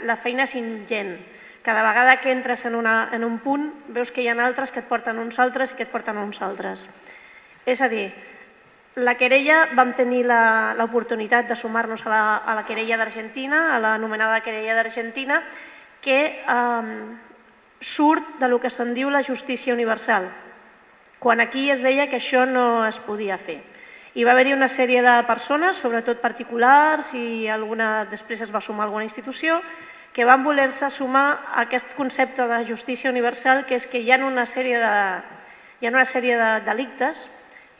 la feina és ingent. Cada vegada que entres en un punt veus que hi ha altres que et porten uns altres i que et porten uns altres. És a dir, la querella vam tenir l'oportunitat de sumar-nos a la querella d'Argentina, a l'anomenada querella d'Argentina, que surt del que se'n diu la justícia universal, quan aquí es deia que això no es podia fer. Hi va haver-hi una sèrie de persones, sobretot particulars, i després es va sumar alguna institució, que van voler-se sumar a aquest concepte de justícia universal, que és que hi ha una sèrie de delictes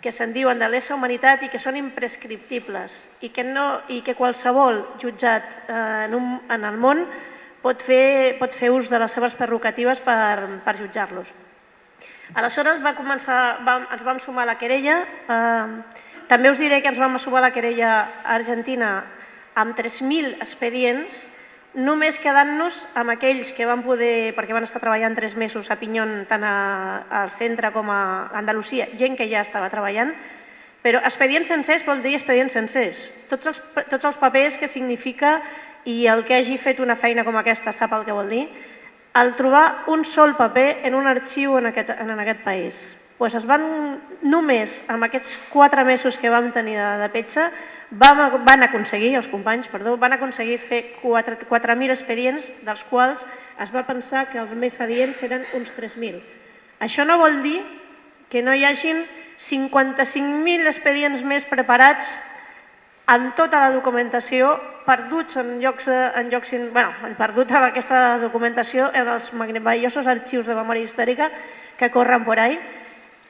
que se'n diuen de lesa humanitat i que són imprescriptibles i que qualsevol jutjat en el món pot fer ús de les seves prerrogatives per jutjar-los. Aleshores ens vam sumar a la querella. També us diré que ens vam sumar a la querella argentina amb 3.000 expedients només quedant-nos amb aquells que van poder, perquè van estar treballant 3 mesos a Pinyón, tant al centre com a Andalusia, gent que ja estava treballant, però expedients sencers vol dir expedients sencers. Tots els papers que significa i el que hagi fet una feina com aquesta sap el que vol dir, el trobar un sol paper en un arxiu en aquest país. Doncs només amb aquests 4 mesos que vam tenir de petja, van aconseguir, els companys, van aconseguir fer 4.000 expedients, dels quals es va pensar que els més adients eren uns 3.000. Això no vol dir que no hi hagin 55.000 expedients més preparats amb tota la documentació, perduts en llocs... perdut amb aquesta documentació en els meravellosos arxius de memòria històrica que corren per ahí.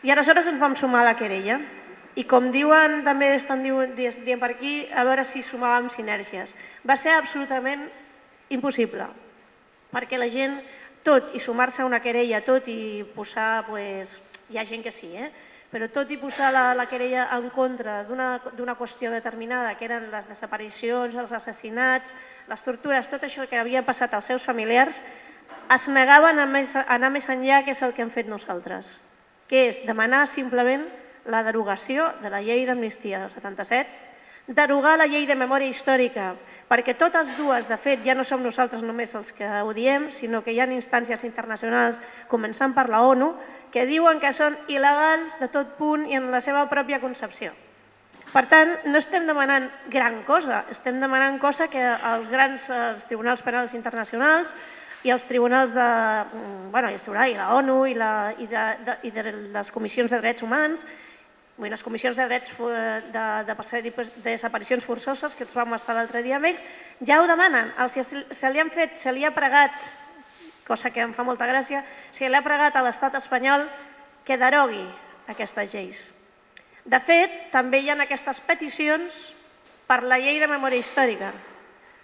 I aleshores ens vam sumar a la querella. I com diuen, també estan dient per aquí, a veure si sumàvem sinergies. Va ser absolutament impossible, perquè la gent, tot i sumar-se a una querella, tot i posar, hi ha gent que sí, però tot i posar la querella en contra d'una qüestió determinada, que eren les desaparicions, els assassinats, les tortures, tot això que havia passat als seus familiars, es negaven a anar més enllà, que és el que hem fet nosaltres, que és demanar simplement la derogació de la llei d'amnistia del 77, derogar la llei de memòria històrica, perquè totes dues, de fet, ja no som nosaltres només els que ho diem, sinó que hi ha instàncies internacionals, començant per la ONU, que diuen que són il·legals de tot punt i en la seva pròpia concepció. Per tant, no estem demanant gran cosa, estem demanant cosa que els grans tribunals penals internacionals i els tribunals de la ONU i de les comissions de drets humans, les comissions de drets de desaparicions forçoses, que ens vam estar l'altre dia amb ells, ja ho demanen. Se li ha pregat, cosa que em fa molta gràcia, se li ha pregat a l'estat espanyol que derogui aquestes lleis. De fet, també hi ha aquestes peticions per la llei de memòria històrica.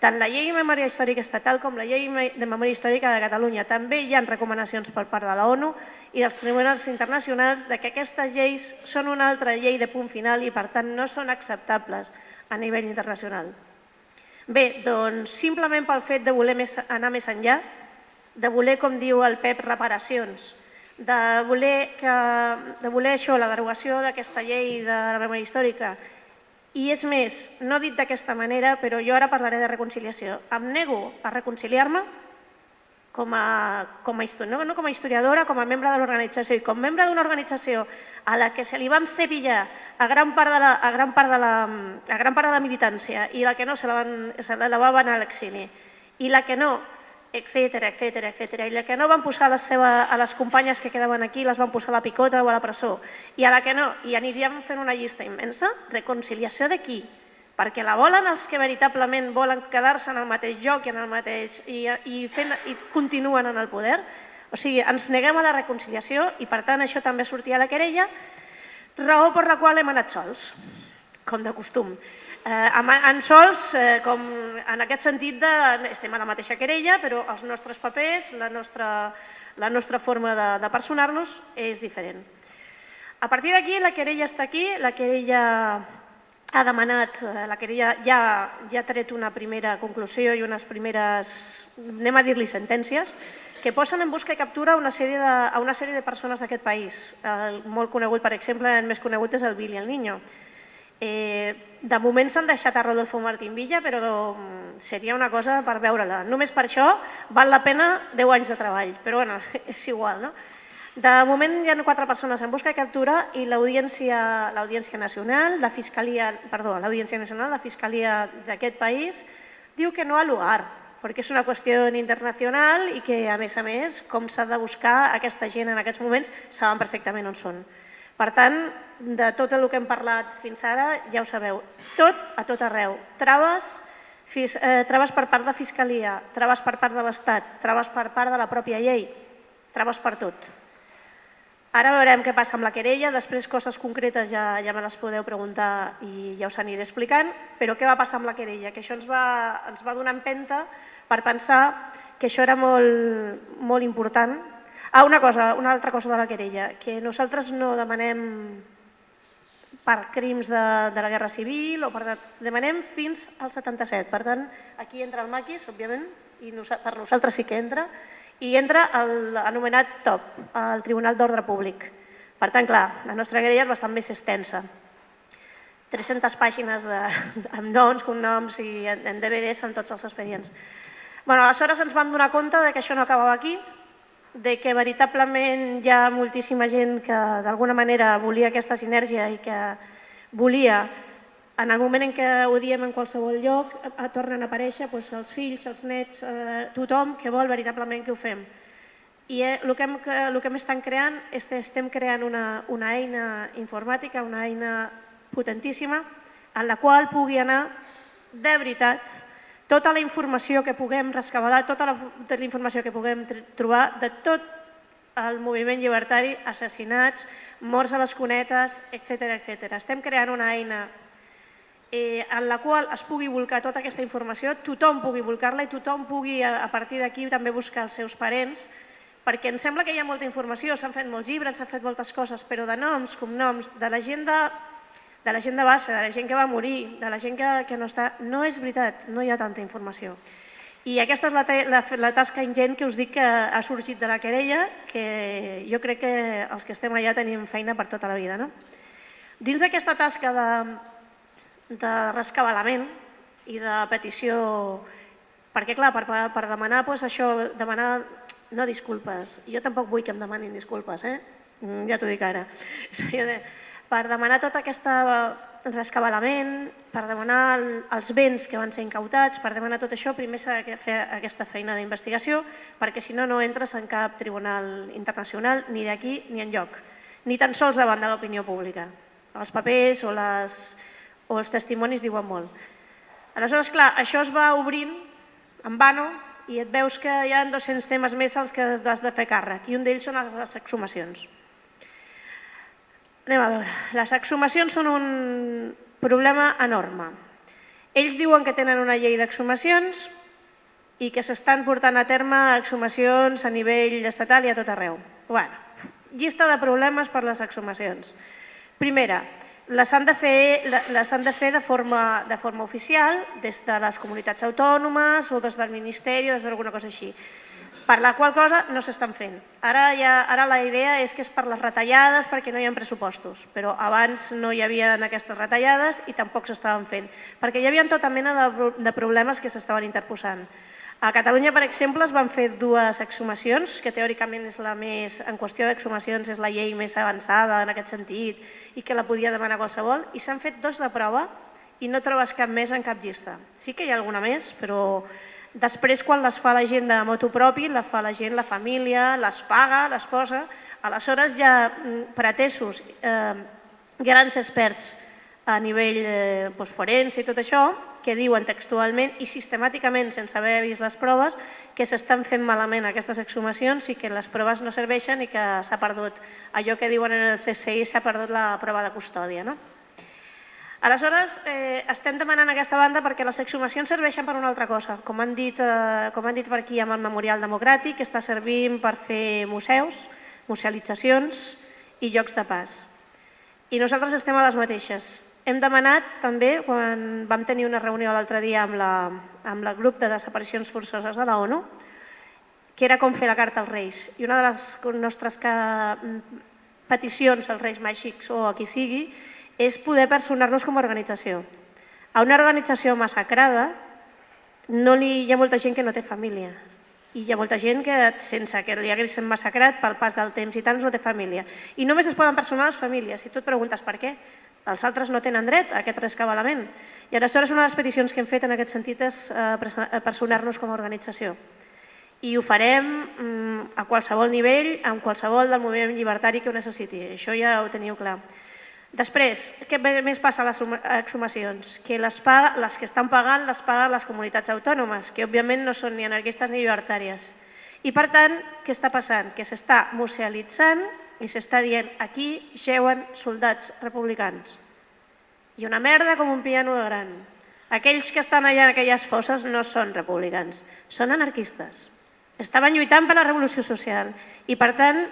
Tant la llei de memòria històrica estatal com la llei de memòria històrica de Catalunya. També hi ha recomanacions per part de la ONU i dels tribunals internacionals que aquestes lleis són una altra llei de punt final i, per tant, no són acceptables a nivell internacional. Bé, doncs, simplement pel fet de voler anar més enllà, de voler, com diu el Pep, reparacions, de voler això, la derogació d'aquesta llei de la memòria històrica. I és més, no dit d'aquesta manera, però jo ara parlaré de reconciliació. Em nego a reconciliar-me no com a historiadora, com a membre de l'organització i com a membre d'una organització a la que se li van cepillar a gran part de la militància i la que no se la va anar a l'exili i la que no, etcètera, i la que no van posar a les companyes que quedaven aquí, les van posar a la picota o a la presó, i a la que no, i aniríem fent una llista immensa. Reconciliació de qui? Perquè la volen els que veritablement volen quedar-se en el mateix lloc i continuen en el poder? O sigui, ens neguem a la reconciliació i, per tant, això també sortia a la querella, raó per la qual hem anat sols, com de costum. En sols, com en aquest sentit, estem a la mateixa querella, però els nostres papers, la nostra forma de personar-nos és diferent. A partir d'aquí, la querella està aquí, la querella ha demanat, la querella ja ha tret una primera conclusió i unes primeres, anem a dir-li sentències, que posen en busca i captura a una sèrie de persones d'aquest país. El molt conegut, per exemple, el més conegut és el Billy el Niño. De moment s'han deixat a Rodolfo Martín Villa, però seria una cosa per veure-la. Només per això val la pena 10 anys de treball, però bueno, és igual, no? De moment hi ha 4 persones en busca i captura i l'Audiència Nacional, la Fiscalia d'aquest país, diu que no al lugar, perquè és una qüestió internacional i que, a més, com s'ha de buscar aquesta gent en aquests moments, saben perfectament on són. Per tant, de tot el que hem parlat fins ara, ja ho sabeu, tot a tot arreu. Traves per part de Fiscalia, traves per part de l'Estat, traves per part de la pròpia llei, traves per tot. Ara veurem què passa amb la querella, després coses concretes ja me les podeu preguntar i ja us aniré explicant, però què va passar amb la querella? Que això ens va donar empenta per pensar que això era molt important. Una altra cosa de la querella, que nosaltres no demanem per crims de la Guerra Civil, demanem fins al 77. Per tant, aquí entra el maquis, òbviament, i per nosaltres sí que entra, i entra l'anomenat TOP, el Tribunal d'Ordre Públic. Per tant, clar, la nostra querella és bastant més extensa. 300 pàgines amb noms, cognoms i en DVDs en tots els expedients. Aleshores ens vam donar compte que això no acabava aquí, que veritablement hi ha moltíssima gent que d'alguna manera volia aquesta sinergia i que volia, en el moment en què ho diem en qualsevol lloc, tornen a aparèixer els fills, els nets, tothom que vol veritablement que ho fem. I el que estem creant una eina informàtica, una eina potentíssima, en la qual pugui anar de veritat tota la informació que puguem rescabalar, tota la informació que puguem trobar de tot el moviment llibertari, assassinats, morts a les cunetes, etc. Estem creant una eina en la qual es pugui volcar tota aquesta informació, tothom pugui volcar-la i tothom pugui a partir d'aquí també buscar els seus parents, perquè em sembla que hi ha molta informació, s'han fet molts llibres, s'han fet moltes coses, però de noms, cognoms, de la gent de base, de la gent que va morir, de la gent que no està, no és veritat, no hi ha tanta informació. I aquesta és la tasca ingent que us dic que ha sorgit de la querella, que jo crec que els que estem allà tenim feina per tota la vida. Dins d'aquesta tasca de rescabalament i de petició, perquè clar, per demanar això, demanar no disculpes, jo tampoc vull que em demanin disculpes, ja t'ho dic ara, per demanar tot aquest rescabalament, per demanar els béns que van ser incautats, per demanar tot això, primer s'ha de fer aquesta feina d'investigació, perquè si no, no entres en cap tribunal internacional, ni d'aquí ni enlloc, ni tan sols davant de l'opinió pública. Els papers o els testimonis diuen molt. Aleshores, clar, això es va obrint en vano i et veus que hi ha 200 temes més als que has de fer càrrec, i un d'ells són les exhumacions. Anem a veure. Les exhumacions són un problema enorme. Ells diuen que tenen una llei d'exhumacions i que s'estan portant a terme exhumacions a nivell estatal i a tot arreu. Llista de problemes per les exhumacions. Primera, les han de fer de forma oficial des de les comunitats autònomes o des del Ministeri o des d'alguna cosa així, per la qual cosa no s'estan fent. Ara la idea és que és per les retallades perquè no hi ha pressupostos, però abans no hi havia aquestes retallades i tampoc s'estaven fent, perquè hi havia tota mena de problemes que s'estaven interposant. A Catalunya, per exemple, es van fer 2 exhumacions, que teòricament és la més, en qüestió d'exhumacions, és la llei més avançada en aquest sentit i que la podia demanar qualsevol, i s'han fet 2 de prova i no trobes cap més en cap llista. Sí que hi ha alguna més, però després quan les fa la gent de motu propi, la fa la gent, la família, les paga, les posa, aleshores hi ha pretesos grans experts a nivell forense i tot això, que diuen textualment i sistemàticament, sense haver vist les proves, que s'estan fent malament aquestes exhumacions i que les proves no serveixen i que s'ha perdut allò que diuen en el CSI, s'ha perdut la prova de custòdia. Aleshores, estem demanant aquesta banda perquè les exhumacions serveixen per una altra cosa. Com han dit per aquí amb el Memorial Democràtic, està servint per fer museus, musealitzacions i llocs de pas. I nosaltres estem a les mateixes. Hem demanat també, quan vam tenir una reunió l'altre dia amb el grup de desaparicions forçoses de la ONU, que era com fer la carta als Reis. I una de les nostres peticions als Reis Màgics o a qui sigui és poder personar-nos com a organització. A una organització massacrada hi ha molta gent que no té família. I hi ha molta gent que, sense que li haguessin massacrat pel pas del temps i tants, no té família. I només es poden personar les famílies. I tu et preguntes per què? Els altres no tenen dret a aquest rescabalament. I aleshores una de les peticions que hem fet en aquest sentit és personar-nos com a organització. I ho farem a qualsevol nivell, amb qualsevol del moviment llibertari que ho necessiti. Això ja ho teniu clar. Després, què més passa a les exhumacions? Que les que estan pagant les paguen les comunitats autònomes, que òbviament no són ni anarquistes ni llibertàries. I per tant, què està passant? Que s'està musealitzant i s'està dient aquí jeuen soldats republicans. I una merda com un piano de gran. Aquells que estan allà en aquelles fosses no són republicans, són anarquistes. Estaven lluitant per la revolució social i per tant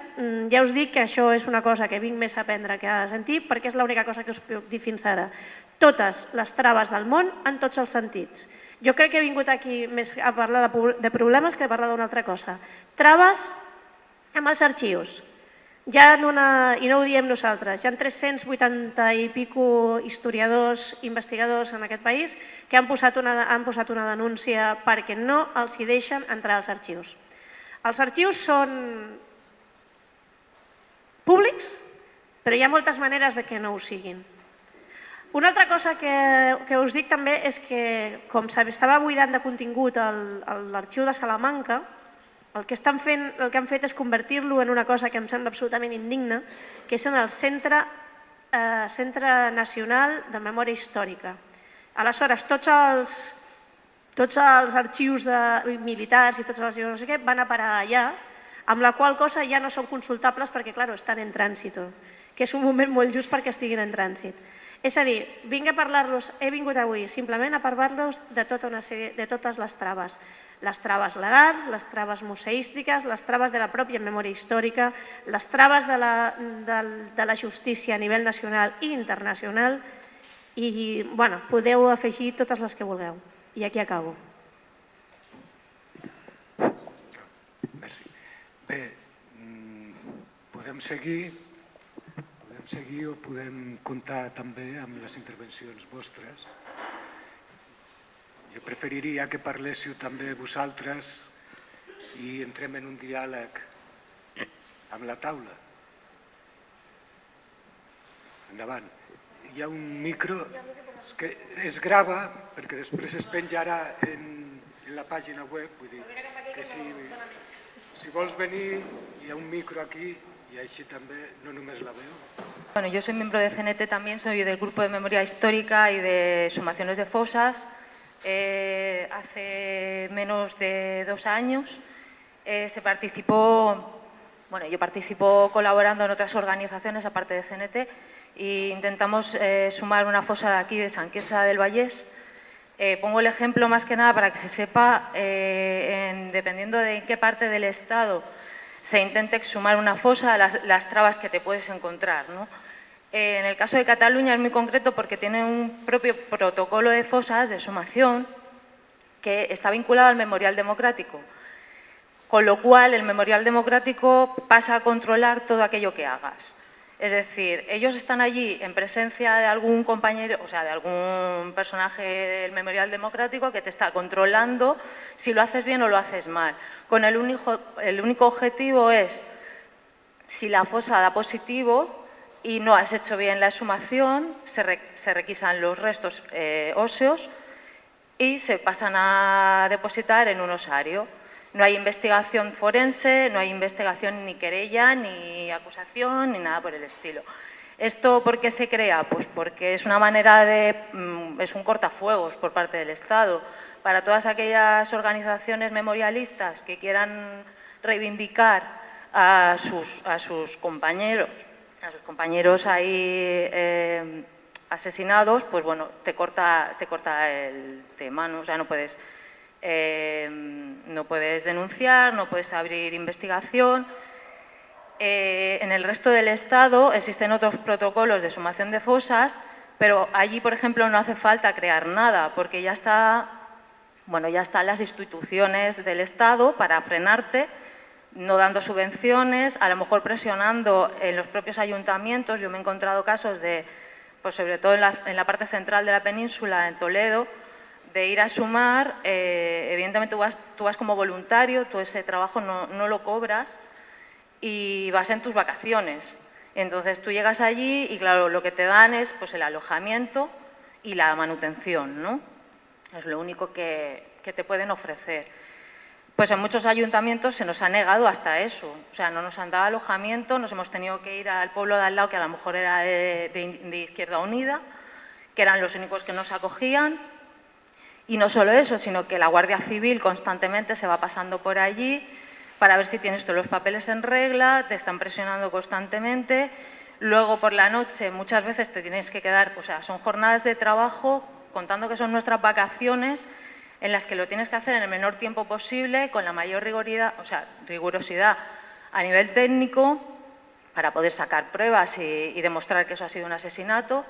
ja us dic que això és una cosa que vinc més a aprendre que a sentir perquè és l'única cosa que us puc dir fins ara. totes les traves del món en tots els sentits. Jo crec que he vingut aquí més a parlar de problemes que a parlar d'una altra cosa. Traves amb els arxius. I no ho diem nosaltres, hi ha 380 i pico historiadors, investigadors en aquest país que han posat una denúncia perquè no els hi deixen entrar als arxius. Els arxius són públics, però hi ha moltes maneres de que no ho siguin. Una altra cosa que us dic també és que, com s'estava buidant de contingut l'arxiu de Salamanca, el que han fet és convertir-lo en una cosa que em sembla absolutament indigna, que és en el Centre Nacional de Memòria Històrica. Aleshores, tots els arxius militars i tots els arxius no sé què van a parar allà, amb la qual cosa ja no són consultables perquè, clar, estan en trànsit, que és un moment molt just perquè estiguin en trànsit. És a dir, he vingut avui simplement a parlar-los de totes les traves. Les traves legals, les traves museístiques, les traves de la pròpia memòria històrica, les traves de la justícia a nivell nacional i internacional i, bueno, podeu afegir totes les que vulgueu. I aquí acabo. Merci. Bé, podem seguir o podem comptar també amb les intervencions vostres. Jo preferiria que parléssiu també vosaltres i entrem en un diàleg amb la taula. Endavant. Hi ha un micro que es grava perquè després es penjarà en la pàgina web. Vull dir que si vols venir hi ha un micro aquí y així també no només la veo. Bueno, yo soy miembro de CNT también, soy del grupo de memoria histórica y de sumaciones de fosas. Hace menos de 2 años yo participo colaborando en otras organizaciones aparte de CNT e intentamos sumar una fosa de aquí de Sant Quirze del Vallès. Pongo el ejemplo más que nada para que se sepa, dependiendo de en qué parte del Estado se intente exhumar una fosa, las trabas que te puedes encontrar, ¿no? En el caso de Cataluña es muy concreto porque tiene un propio protocolo de fosas de exhumación que está vinculado al Memorial Democrático, con lo cual el Memorial Democrático pasa a controlar todo aquello que hagas. Es decir, ellos están allí en presencia de algún compañero, o sea, de algún personaje del Memorial Democrático que te está controlando si lo haces bien o lo haces mal. Con el único objetivo es, si la fosa da positivo y no has hecho bien la exhumación, se requisan los restos óseos y se pasan a depositar en un osario. No hay investigación forense, no hay investigación ni querella, ni acusación, ni nada por el estilo. ¿Esto por qué se crea? Pues porque es una manera es un cortafuegos por parte del Estado. Para todas aquellas organizaciones memorialistas que quieran reivindicar a sus compañeros ahí asesinados, pues bueno, te corta el tema, ¿no? O sea, no puedes denunciar, no puedes abrir investigación. En el resto del Estado existen otros protocolos de exhumación de fosas, pero allí, por ejemplo, no hace falta crear nada, porque ya están las instituciones del Estado para frenarte, no dando subvenciones, a lo mejor presionando en los propios ayuntamientos. Yo me he encontrado casos pues sobre todo en la parte central de la península, en Toledo, de ir a exhumar. Evidentemente tú vas como voluntario, tú ese trabajo no lo cobras y vas en tus vacaciones. Entonces tú llegas allí y claro, lo que te dan es pues el alojamiento y la manutención, ¿no? Es lo único que te pueden ofrecer. Pues en muchos ayuntamientos se nos ha negado hasta eso. O sea, no nos han dado alojamiento, nos hemos tenido que ir al pueblo de al lado, que a lo mejor era de Izquierda Unida, que eran los únicos que nos acogían. Y no solo eso, sino que la Guardia Civil constantemente se va pasando por allí para ver si tienes todos los papeles en regla, te están presionando constantemente. Luego por la noche muchas veces te tienes que quedar, o sea, son jornadas de trabajo, contando que son nuestras vacaciones, en las que lo tienes que hacer en el menor tiempo posible, con la mayor rigurosidad a nivel técnico, para poder sacar pruebas y demostrar que eso ha sido un asesinato.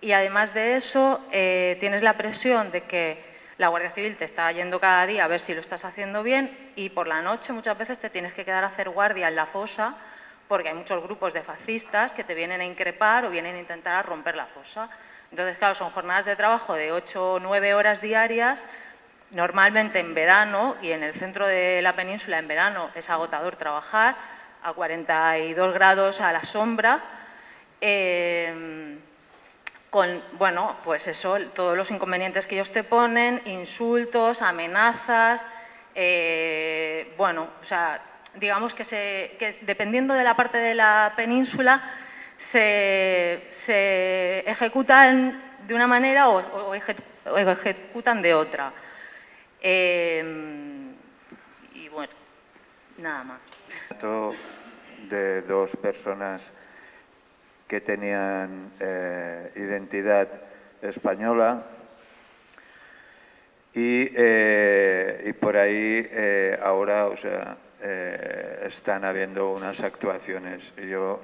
Y además de eso, tienes la presión de que la Guardia Civil te está yendo cada día a ver si lo estás haciendo bien y por la noche muchas veces te tienes que quedar a hacer guardia en la fosa porque hay muchos grupos de fascistas que te vienen a increpar o vienen a intentar romper la fosa. Entonces, claro, son jornadas de trabajo de 8 o 9 horas diarias. Normalmente en verano, y en el centro de la península en verano es agotador trabajar, a 42 grados a la sombra, con, bueno, pues eso, todos los inconvenientes que ellos te ponen, insultos, amenazas, bueno, o sea, digamos que dependiendo de la parte de la península se ejecutan de una manera o ejecutan de otra. Y bueno, nada más. De dos personas que tenían identidad española y por ahí ahora, o sea, están habiendo unas actuaciones. Yo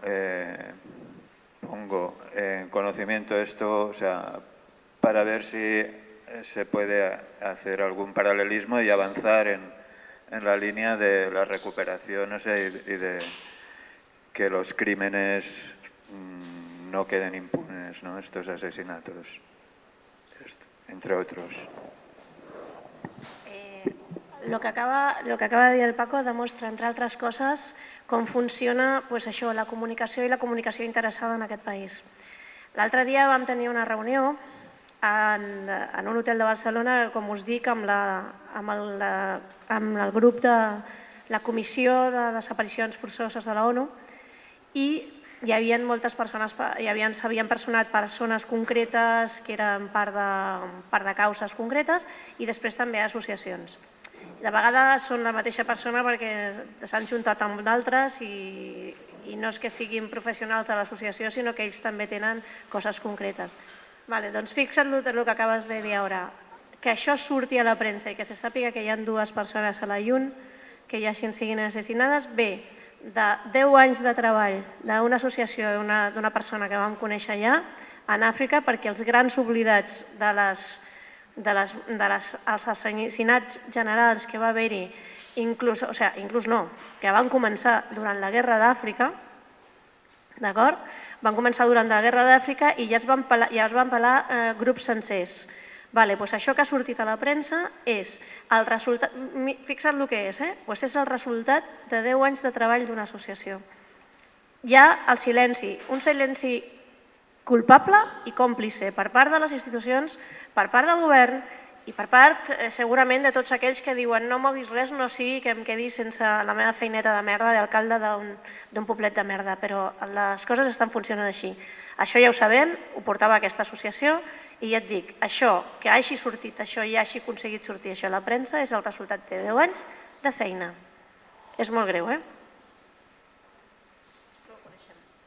pongo en conocimiento esto, o sea, para ver si se puede hacer algún paralelismo y avanzar en la línea de la recuperación, o sea, y de que los crímenes no queden impunes, ¿no? Estos asesinatos, entre otros. Lo que acaba de dir el Paco demostra, entre altres coses, com funciona pues, això, la comunicació i la comunicació interessada en aquest país. L'altre dia vam tenir una reunió en un hotel de Barcelona, com us dic, amb el grup de la Comissió de Desaparicions Forçoses de l'ONU i hi havia moltes persones, s'havien personat persones concretes que eren part de causes concretes i després també associacions. De vegades són la mateixa persona perquè s'han juntat amb d'altres i no és que siguin professionals de l'associació, sinó que ells també tenen coses concretes. Doncs fixa't el que acabes de dir ara, que això surti a la premsa i que se sàpiga que hi ha dues persones a la llum que ja siguin assassinades, ve de 10 anys de treball d'una associació d'una persona que vam conèixer allà en Àfrica, perquè els grans oblidats dels assassinats generals que va haver-hi, inclús no, que van començar durant la Guerra d'Àfrica, d'acord? Van començar durant la Guerra d'Àfrica i ja es van pelar grups sencers. Doncs això que ha sortit a la premsa és el resultat, fixa't el que és el resultat de 10 anys de treball d'una associació. Hi ha el silenci, un silenci culpable i còmplice per part de les institucions, per part del govern i per part segurament de tots aquells que diuen no moguis res, no sigui que em quedi sense la meva feineta de merda d'alcalde d'un poblet de merda, però les coses estan funcionant així. Això ja ho sabem, ho portava aquesta associació i ja et dic, això, que hagi sortit això i hagi aconseguit sortir això a la premsa és el resultat de 10 anys de feina. És molt greu, eh?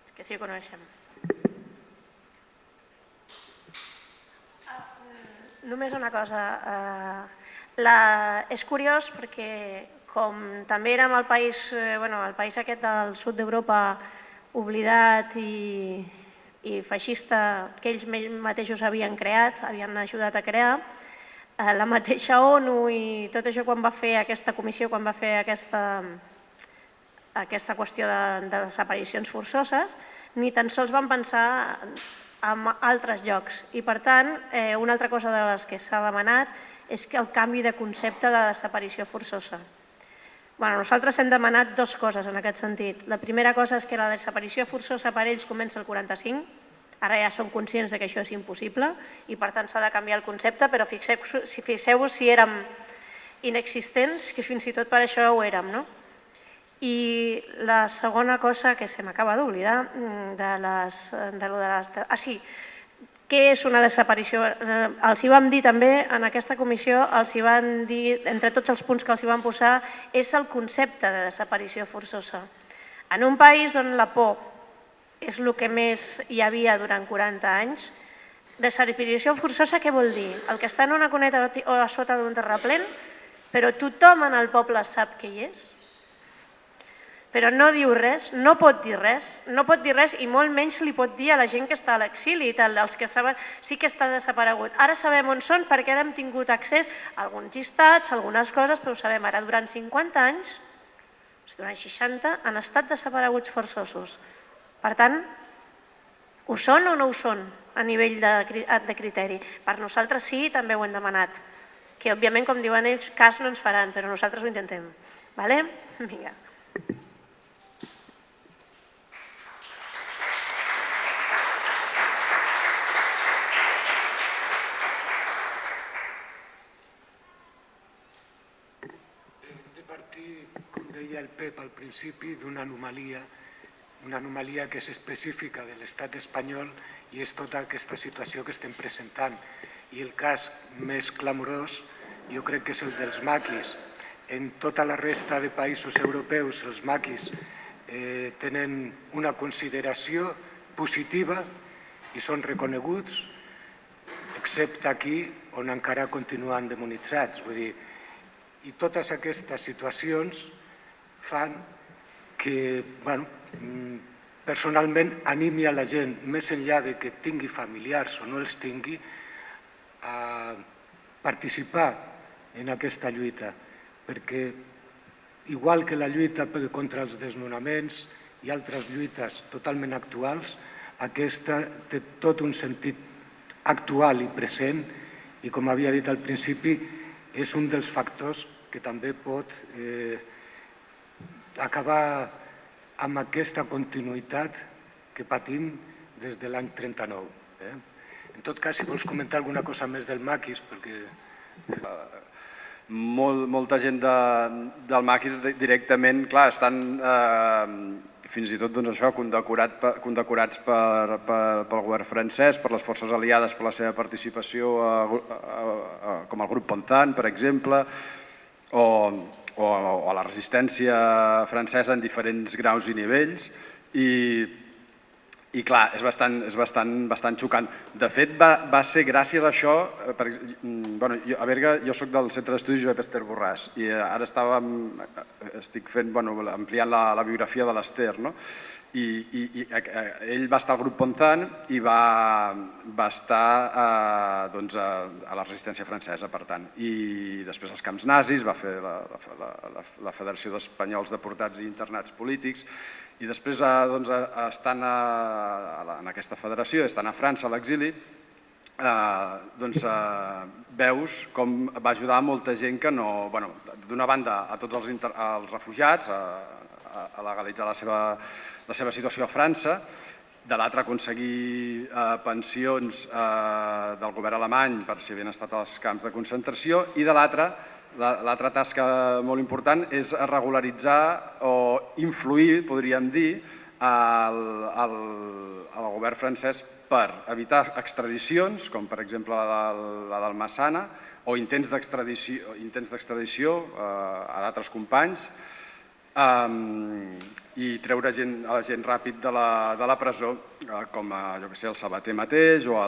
És que sí ho coneixem. Només una cosa, és curiós perquè com també érem el país aquest del sud d'Europa oblidat i feixista que ells mateixos havien creat, havien ajudat a crear, la mateixa ONU i tot això quan va fer aquesta comissió, quan va fer aquesta qüestió de desaparicions forçoses, ni tan sols van pensar en altres llocs. I per tant, una altra cosa de les que s'ha demanat és que el canvi de concepte de desaparició forçosa. Nosaltres hem demanat dues coses en aquest sentit. La primera cosa és que la desaparició forçosa per ells comença el 45, ara ja són conscients que això és impossible i per tant s'ha de canviar el concepte, però fixeu-vos si érem inexistents, que fins i tot per això ho érem, no? I la segona cosa que se m'acaba d'oblidar, què és una desaparició? Els hi vam dir també en aquesta comissió, els hi van dir, entre tots els punts que els hi van posar, és el concepte de desaparició forçosa. En un país on la por és el que més hi havia durant 40 anys, desaparició forçosa què vol dir? El que està en una cuneta o a sota d'un terraplén, però tothom en el poble sap què hi és? però no diu res, no pot dir res i molt menys li pot dir a la gent que està a l'exili, els que saben sí que està desaparegut. Ara sabem on són perquè ara hem tingut accés a alguns llistats, a algunes coses, però ho sabem ara, durant 50 anys, durant 60, han estat desapareguts forçosos. Per tant, ho són o no ho són a nivell de criteri? Per nosaltres sí, també ho hem demanat, que òbviament, com diuen ells, cas no ens faran, però nosaltres ho intentem. Vale? Vinga. El Pep al principi d'una anomalia que és específica de l'estat espanyol i és tota aquesta situació que estem presentant. I el cas més clamorós jo crec que és el dels maquis. En tota la resta de països europeus els maquis tenen una consideració positiva i són reconeguts, excepte aquí on encara continuen demonitzats. Vull dir, i totes aquestes situacions fan que, personalment, animi a la gent, més enllà de que tingui familiars o no els tingui, a participar en aquesta lluita, perquè igual que la lluita contra els desnonaments i altres lluites totalment actuals, aquesta té tot un sentit actual i present i, com havia dit al principi, és un dels factors que també pot acabar amb aquesta continuïtat que patim des de l'any 39. En tot cas, si vols comentar alguna cosa més del maquis, perquè... Molta gent del maquis directament, clar, estan fins i tot condecorats pel govern francès, per les forces aliades, per la seva participació com el grup Pontan, per exemple, o a la resistència francesa en diferents graus i nivells, i clar, és bastant xocant. De fet, va ser gràcies a això, a Berga jo soc del Centre d'Estudis Josep Ester Borràs i ara estic ampliant la biografia de l'Ester, no? I ell va estar al grup Pontan i va estar a la resistència francesa, per tant, i després als camps nazis, va fer la Federació d'Espanyols Deportats i Internats Polítics, i després, estant en aquesta federació, estant a França, a l'exili, veus com va ajudar molta gent que no... D'una banda, a tots els refugiats, a legalitzar la seva situació a França, de l'altra aconseguir pensions del govern alemany per si havien estat als camps de concentració, i de l'altra tasca molt important és regularitzar o influir, podríem dir, al govern francès per evitar extradicions, com per exemple la del Massana, o intents d'extradició a d'altres companys, i treure la gent ràpid de la presó, com el Sabater mateix o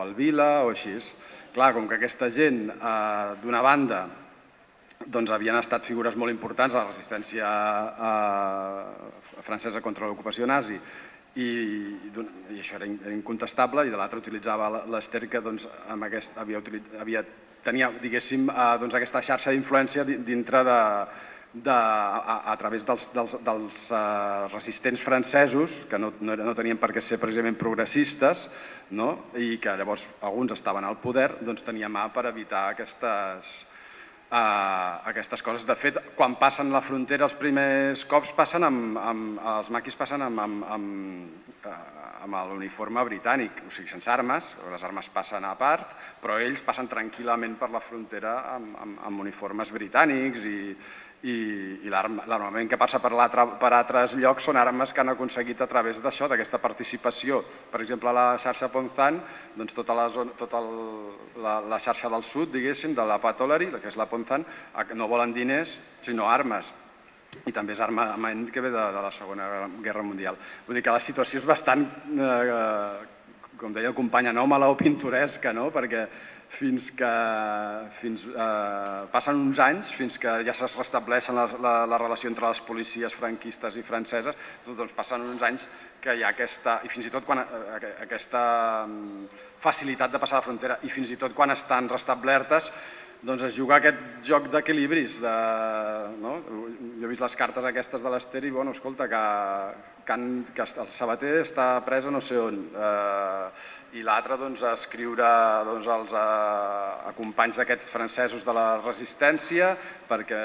el Vila o així. Clar, com que aquesta gent, d'una banda, havien estat figures molt importants a la resistència francesa contra l'ocupació nazi, i això era incontestable, i de l'altra utilitzava l'Ester, que tenia, diguéssim, aquesta xarxa d'influència dintre a través dels resistents francesos, que no tenien per què ser precisament progressistes, i que llavors alguns estaven al poder, doncs tenia mà per evitar aquestes coses. De fet, quan passen la frontera els primers cops, els maquis passen amb l'uniforme britànic, o sigui, sense armes, les armes passen a part, però ells passen tranquil·lament per la frontera amb uniformes britànics, i l'armament que passa per altres llocs són armes que han aconseguit a través d'això, d'aquesta participació. Per exemple, a la xarxa Ponzan, tota la xarxa del sud, diguéssim, de la Patolari, que és la Ponzan, no volen diners, sinó armes. I també és armament que ve de la Segona Guerra Mundial. Vull dir que la situació és bastant, com deia el company, anòmala o pintoresca, perquè passen uns anys fins que ja es restableixen la relació entre les policies franquistes i franceses, doncs passen uns anys que hi ha aquesta, i fins i tot quan aquesta facilitat de passar la frontera, i fins i tot quan estan restablertes, doncs es juga aquest joc d'equilibris. Jo he vist les cartes aquestes de l'Ester i, bueno, escolta, que el Sabater està pres a no sé on, i l'altre escriure als companys d'aquests francesos de la resistència perquè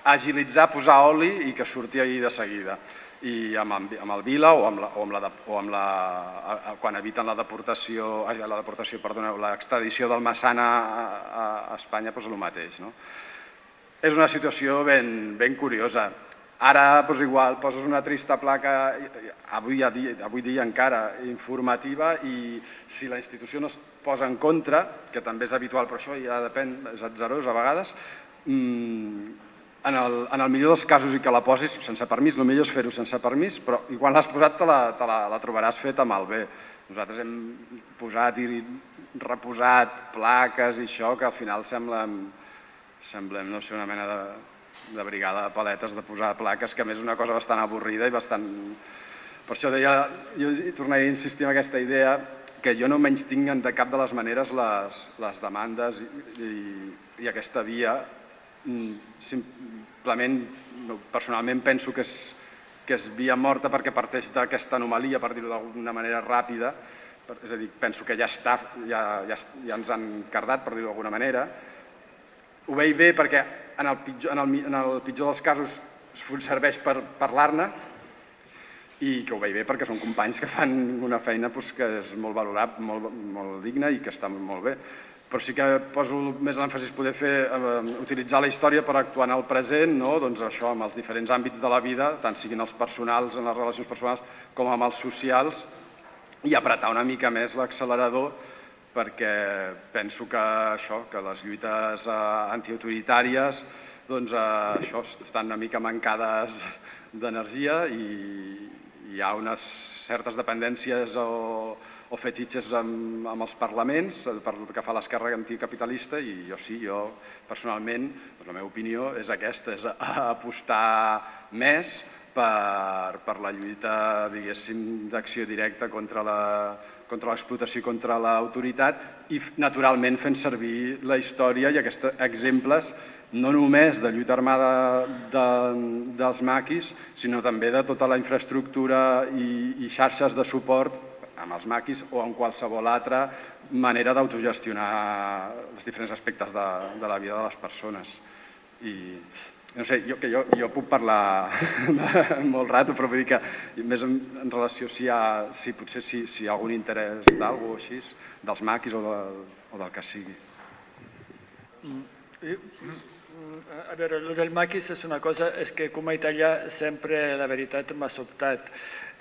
agilitzar, posar oli i que surti ahir de seguida. I amb el Vila quan eviten l'extradició del Massana a Espanya, doncs el mateix. És una situació ben curiosa. Ara igual poses una trista placa, avui dia encara, informativa, i si la institució no es posa en contra, que també és habitual, però això ja depèn, és atzarós a vegades, en el millor dels casos i que la posis sense permís, el millor és fer-ho sense permís, però i quan l'has posat te la trobaràs feta malbé. Nosaltres hem posat i reposat plaques i això que al final semblem, no sé, una mena de brigada de paletes de posar plaques, que a més és una cosa bastant avorrida i bastant... Per això deia, jo tornaria a insistir en aquesta idea que jo no menystinc de cap de les maneres les demandes i aquesta via. Simplement, personalment penso que és via morta perquè parteix d'aquesta anomalia, per dir-ho d'alguna manera ràpida, és a dir, penso que ja està, ja ens han cardat, per dir-ho d'alguna manera. Ho veig bé perquè en el pitjor dels casos serveix per parlar-ne i que ho veig bé perquè són companys que fan una feina que és molt valorable, molt digna i que està molt bé. Però sí que poso més l'èmfasi poder utilitzar la història per actuar en el present, doncs això, amb els diferents àmbits de la vida, tant siguin els personals, en les relacions personals, com amb els socials, i apretar una mica més l'accelerador, perquè penso que això, que les lluites antiautoritàries estan una mica mancades d'energia i hi ha unes certes dependències o fetitxes amb els parlaments pel que fa a l'esquerra anticapitalista i jo personalment, la meva opinió és aquesta, és apostar més per la lluita, diguéssim, d'acció directa contra l'explotació i contra l'autoritat i naturalment fent servir la història i aquests exemples no només de lluita armada dels maquis, sinó també de tota la infraestructura i xarxes de suport amb els maquis o en qualsevol altra manera d'autogestionar els diferents aspectes de la vida de les persones. I no sé, jo puc parlar molt rato, però vull dir que més en relació si hi ha algun interès d'algú així, dels maquis o del que sigui. A veure, el del maquis és una cosa, és que com a italià sempre la veritat m'ha sobtat.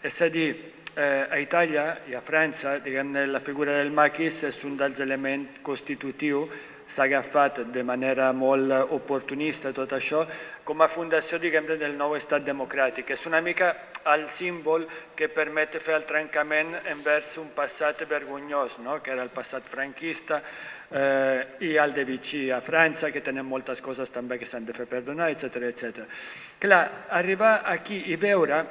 És a dir, a Itàlia i a França, diguem-ne, la figura del maquis és un dels elements constitutius, s'ha agafat de manera molt oportunista tot això, com a fundació, diguem-ne, del nou estat democràtic. És una mica el símbol que permet fer el trencament envers un passat vergonyós, que era el passat franquista, i el de Vichy a França, que tenen moltes coses també que s'han de fer perdonar, etc. Clar, arribar aquí i veure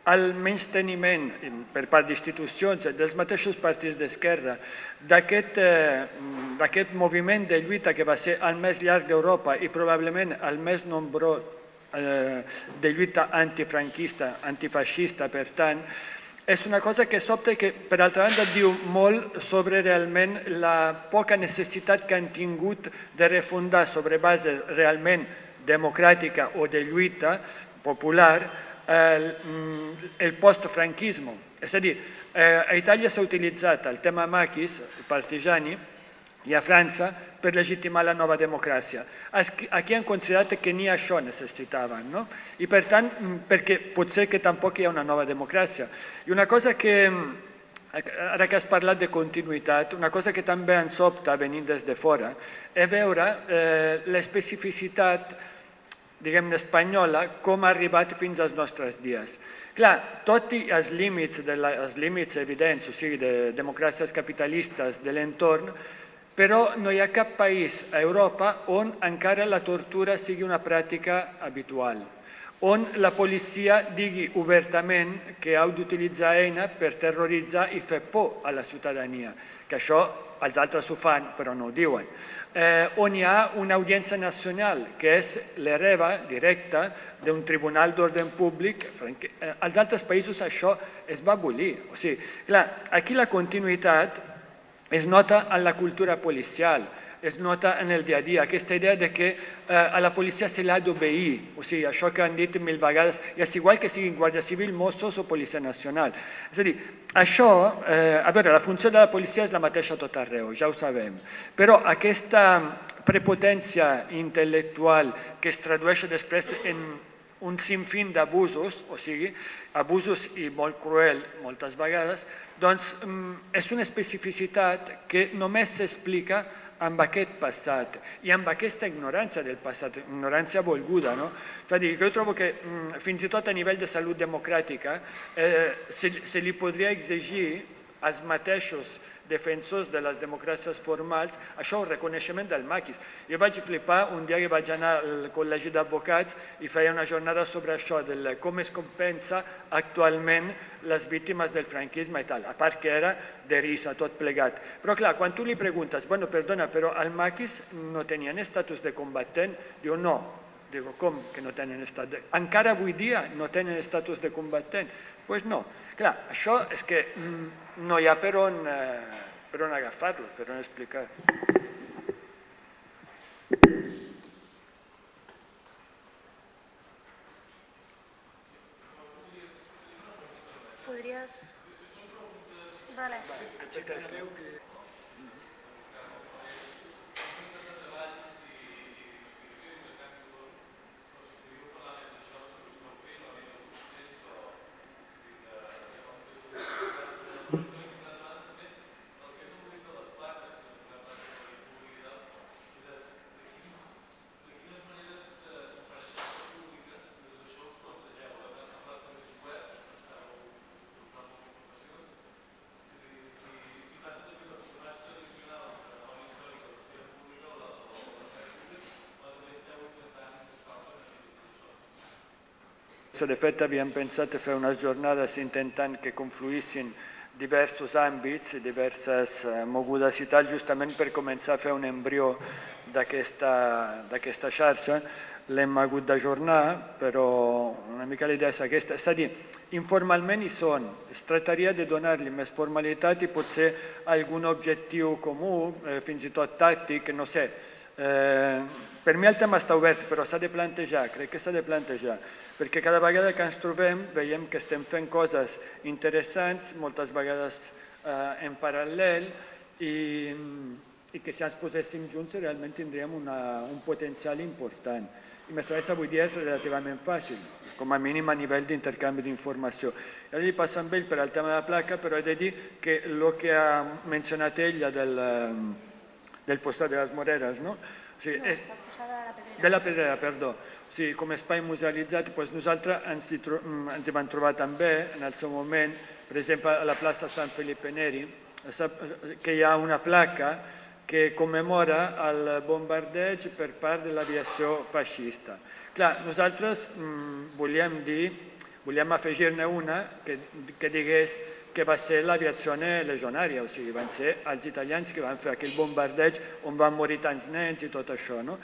el menysteniment per part d'institucions, dels mateixos partits d'esquerra, d'aquest moviment de lluita que va ser el més llarg d'Europa i probablement el més nombrós de lluita antifranquista, antifeixista, per tant, és una cosa que sobta i que, per altra banda, diu molt sobre realment la poca necessitat que han tingut de refundar sobre base realment democràtica o de lluita popular el post-franquisme. És a dir, a Itàlia s'ha utilitzat el tema maquis, partigiani, i a França per legitimar la nova democràcia. Aquí han considerat que ni això necessitaven, no? I per tant, perquè potser que tampoc hi ha una nova democràcia. I una cosa que, ara que has parlat de continuïtat, una cosa que també ens sobta venint des de fora, és veure l'especificitat, diguem-ne, espanyola, com ha arribat fins als nostres dies. Clar, tot i els límits evidents, o sigui, de democràcies capitalistes de l'entorn, però no hi ha cap país a Europa on encara la tortura sigui una pràctica habitual, on la policia digui obertament que heu d'utilitzar eines per terroritzar i fer por a la ciutadania, que això els altres ho fan però no ho diuen. On hi ha una audiència nacional, que és l'hereva directa d'un tribunal d'ordre públic. Als altres països això es va abolir. O sigui, clar, aquí la continuïtat es nota en la cultura policial, es nota en el dia a dia, aquesta idea de que a la policia se l'ha d'obeir, o sigui, això que han dit 1000 vegades, i és igual que siguin Guàrdia Civil, Mossos o Policia Nacional. És a dir, això, a veure, la funció de la policia és la mateixa a tot arreu, ja ho sabem, però aquesta prepotència intel·lectual que es tradueix després en un sinfín d'abusos, o sigui, abusos i molt cruel moltes vegades, doncs és una especificitat que només s'explica amb aquest passat i amb aquesta ignorància del passat, ignorància volguda. No? És a dir, jo trobo que fins i tot a nivell de salut democràtica se li podria exigir als mateixos defensors de les democràcies formals això, el reconeixement del maquis. Jo vaig flipar un dia que vaig anar al col·legi d'advocats i feia una jornada sobre això, de com es compensa actualment les víctimes del franquisme i tal, a part que era de risa tot plegat. Però clar, quan tu li preguntes, bueno, perdona, però al maquis no tenien estatus de combatent? Diu, no. Digo, com que no tenen estatus? Encara avui dia no tenen estatus de combatent? Doncs no. Clar, això és que no hi ha per on agafar-lo, per on explicar. Podries... Vale. De fet, havíem pensat fer unes jornades intentant que confluïssin diversos àmbits i diverses mogudes i tal, justament per començar a fer un embrió d'aquesta xarxa. L'hem hagut d'ajornar, però una mica la idea és aquesta. És a dir, informalment hi són. Es tractaria de donar-li més formalitat i potser algun objectiu comú, fins i tot tàctic, no sé. Per mi el tema està obert, però s'ha de plantejar, crec que s'ha de plantejar, perquè cada vegada que ens trobem veiem que estem fent coses interessants, moltes vegades en paral·lel, i que si ens poséssim junts realment tindríem un potencial important. I més a més avui dia és relativament fàcil, com a mínim a nivell d'intercanvi d'informació. Ara li passo amb ell per al tema de la placa, però he de dir que el que ha mencionat ella del Fossat de les Moreres, no? O sigui, de la Pedrera, perdó. O sigui, com a espai musealitzat, doncs nosaltres ens hi vam trobar també en el seu moment, per exemple, a la plaça Sant Felipe Neri, que hi ha una placa que commemora el bombardeig per part de l'aviació feixista. Clar, nosaltres volíem afegir-ne una que digués que va ser l'aviació legionària, o sigui, van ser els italians que van fer aquell bombardeig on van morir tants nens i tot això, no?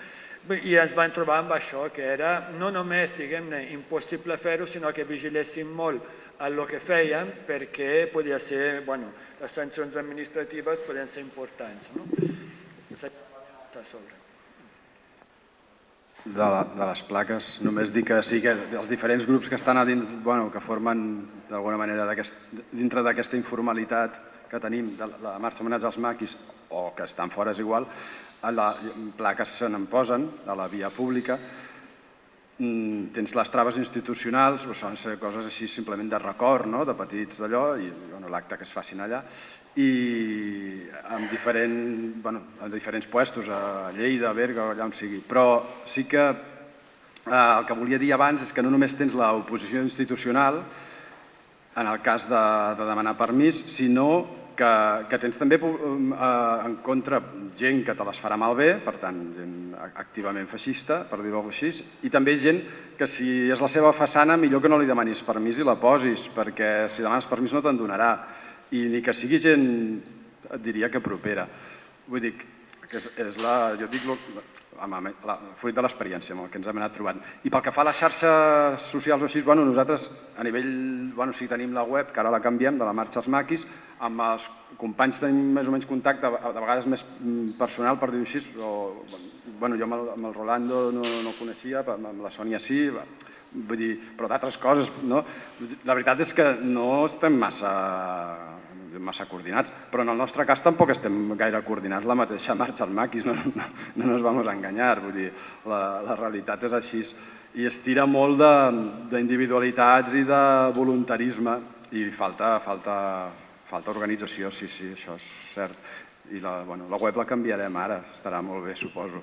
I ens vam trobar amb això, que era no només, diguem-ne, impossible fer-ho, sinó que vigiléssim molt el que fèiem perquè podia ser, bueno, les sancions administratives podien ser importants, no? De les plaques, només dir que sí que els diferents grups que estan a dins, bueno, que formen d'alguna manera dintre d'aquesta informalitat que tenim de la marxa homenatge als maquis, o que estan fora és igual, plaques se n'en posen a la via pública, tens les traves institucionals, són coses així simplement de record, de petits d'allò, i l'acte que es facin allà, i en diferents puestos, a Lleida, a Berga, allà on sigui. Però sí que el que volia dir abans és que no només tens l'oposició institucional, en el cas de demanar permís, sinó que tens també en contra gent que te les farà malbé, per tant, gent activament feixista, per dir-ho així, i també gent que si és la seva façana millor que no li demanis permís i la posis, perquè si demanes permís no te'n donarà, i ni que sigui gent, et diria que propera. Vull dir, que és jo dic fruit de l'experiència amb el que ens hem anat trobant. I pel que fa a les xarxes socials o així, nosaltres a nivell, sí tenim la web, que ara la canviem, de la Marxa als Maquis, amb els companys tenim més o menys contacte, de vegades més personal, per dir-ho així, jo amb el Rolando no el coneixia, amb la Sònia sí, vull dir, però d'altres coses, no? La veritat és que no estem massa coordinats, però en el nostre cas tampoc estem gaire coordinats la mateixa Marxa als Maquis, no nos vamos a enganyar, vull dir, la realitat és així, i es tira molt d'individualitats i de voluntarisme, i falta organització, sí, això és cert. I la web la canviarem ara, estarà molt bé, suposo.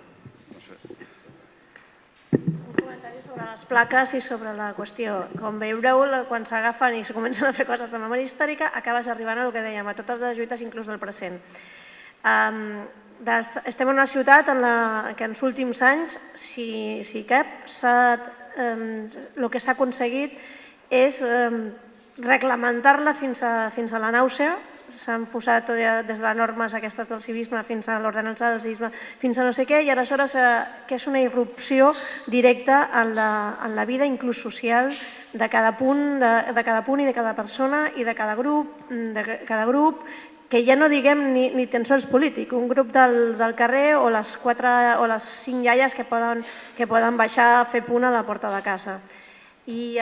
Un comentari sobre les plaques i sobre la qüestió. Com veureu, quan s'agafen i comencen a fer coses de memòria històrica, acabes arribant a el que dèiem, a totes les lluites, inclús del present. Estem en una ciutat en què en els últims anys, si cap, el que s'ha aconseguit és reglamentar-la fins a la nàusea. S'han posat des de normes aquestes del civisme fins a l'ordenança del civisme, fins a no sé què, i aleshores que és una irrupció directa en la vida inclús social de cada punt i de cada persona i de cada grup, que ja no diguem ni tan sols polític, un grup del carrer o les 5 iaies que poden baixar a fer punt a la porta de casa. I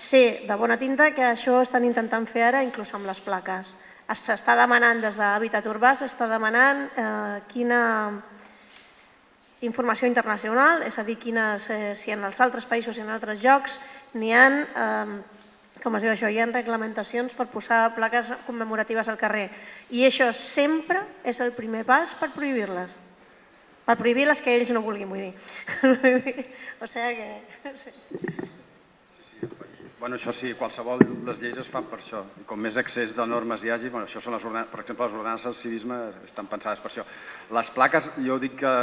sé de bona tinta que això ho estan intentant fer ara inclús amb les plaques. S'està demanant des d'Hàbitat Urbà, s'està demanant quina informació internacional, és a dir, si en els altres països i en altres llocs n'hi ha, com es diu això, hi ha reglamentacions per posar plaques commemoratives al carrer. I això sempre és el primer pas per prohibir-les. Per prohibir les que ells no vulguin, vull dir. O sigui que... Això sí, qualsevol les lleis es fan per això. Com més excés de normes hi hagi, això són les ordenances, per exemple, les ordenances del civisme estan pensades per això. Les plaques, jo dic que,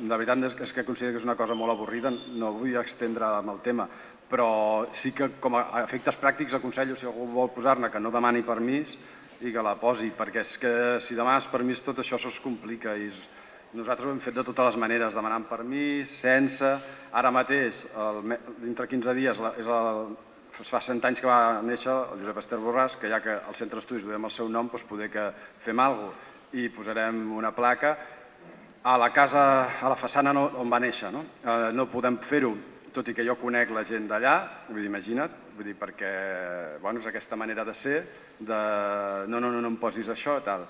la veritat és que considero que és una cosa molt avorrida, no vull extendre amb el tema, però sí que com a efectes pràctics aconsello, si algú vol posar-ne, que no demani permís i que la posi, perquè és que si demanes permís tot això es complica i nosaltres ho hem fet de totes les maneres, demanant permís, sense... Ara mateix, dintre 15 dies, fa 100 anys que va néixer el Josep Ester Borràs, que ja que al centre d'estudis duem el seu nom, doncs poder que fem alguna cosa i posarem una placa a la casa, a la façana on va néixer. No podem fer-ho, tot i que jo conec la gent d'allà, vull dir, imagina't, perquè és aquesta manera de ser, de no em posis això, tal.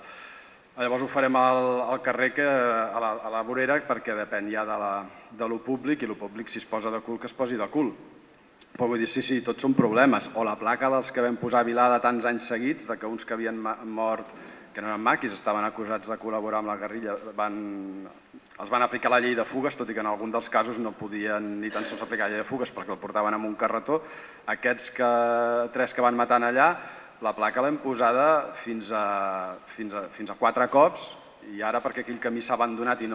Llavors ho farem al carrer, a la vorera, perquè depèn ja de lo públic, i lo públic si es posa de cul que es posi de cul. Però vull dir, sí, tots són problemes. O la placa dels que vam posar a Vilada tants anys seguits, que uns que havien mort, que no eren maquis, estaven acusats de col·laborar amb la guerrilla, els van aplicar la llei de fugues, tot i que en algun dels casos no podien ni tan sols aplicar la llei de fugues perquè el portaven amb un carretó. Aquests 3 que van matant allà, la placa l'hem posada fins a 4 cops, i ara perquè aquell camí s'ha abandonat i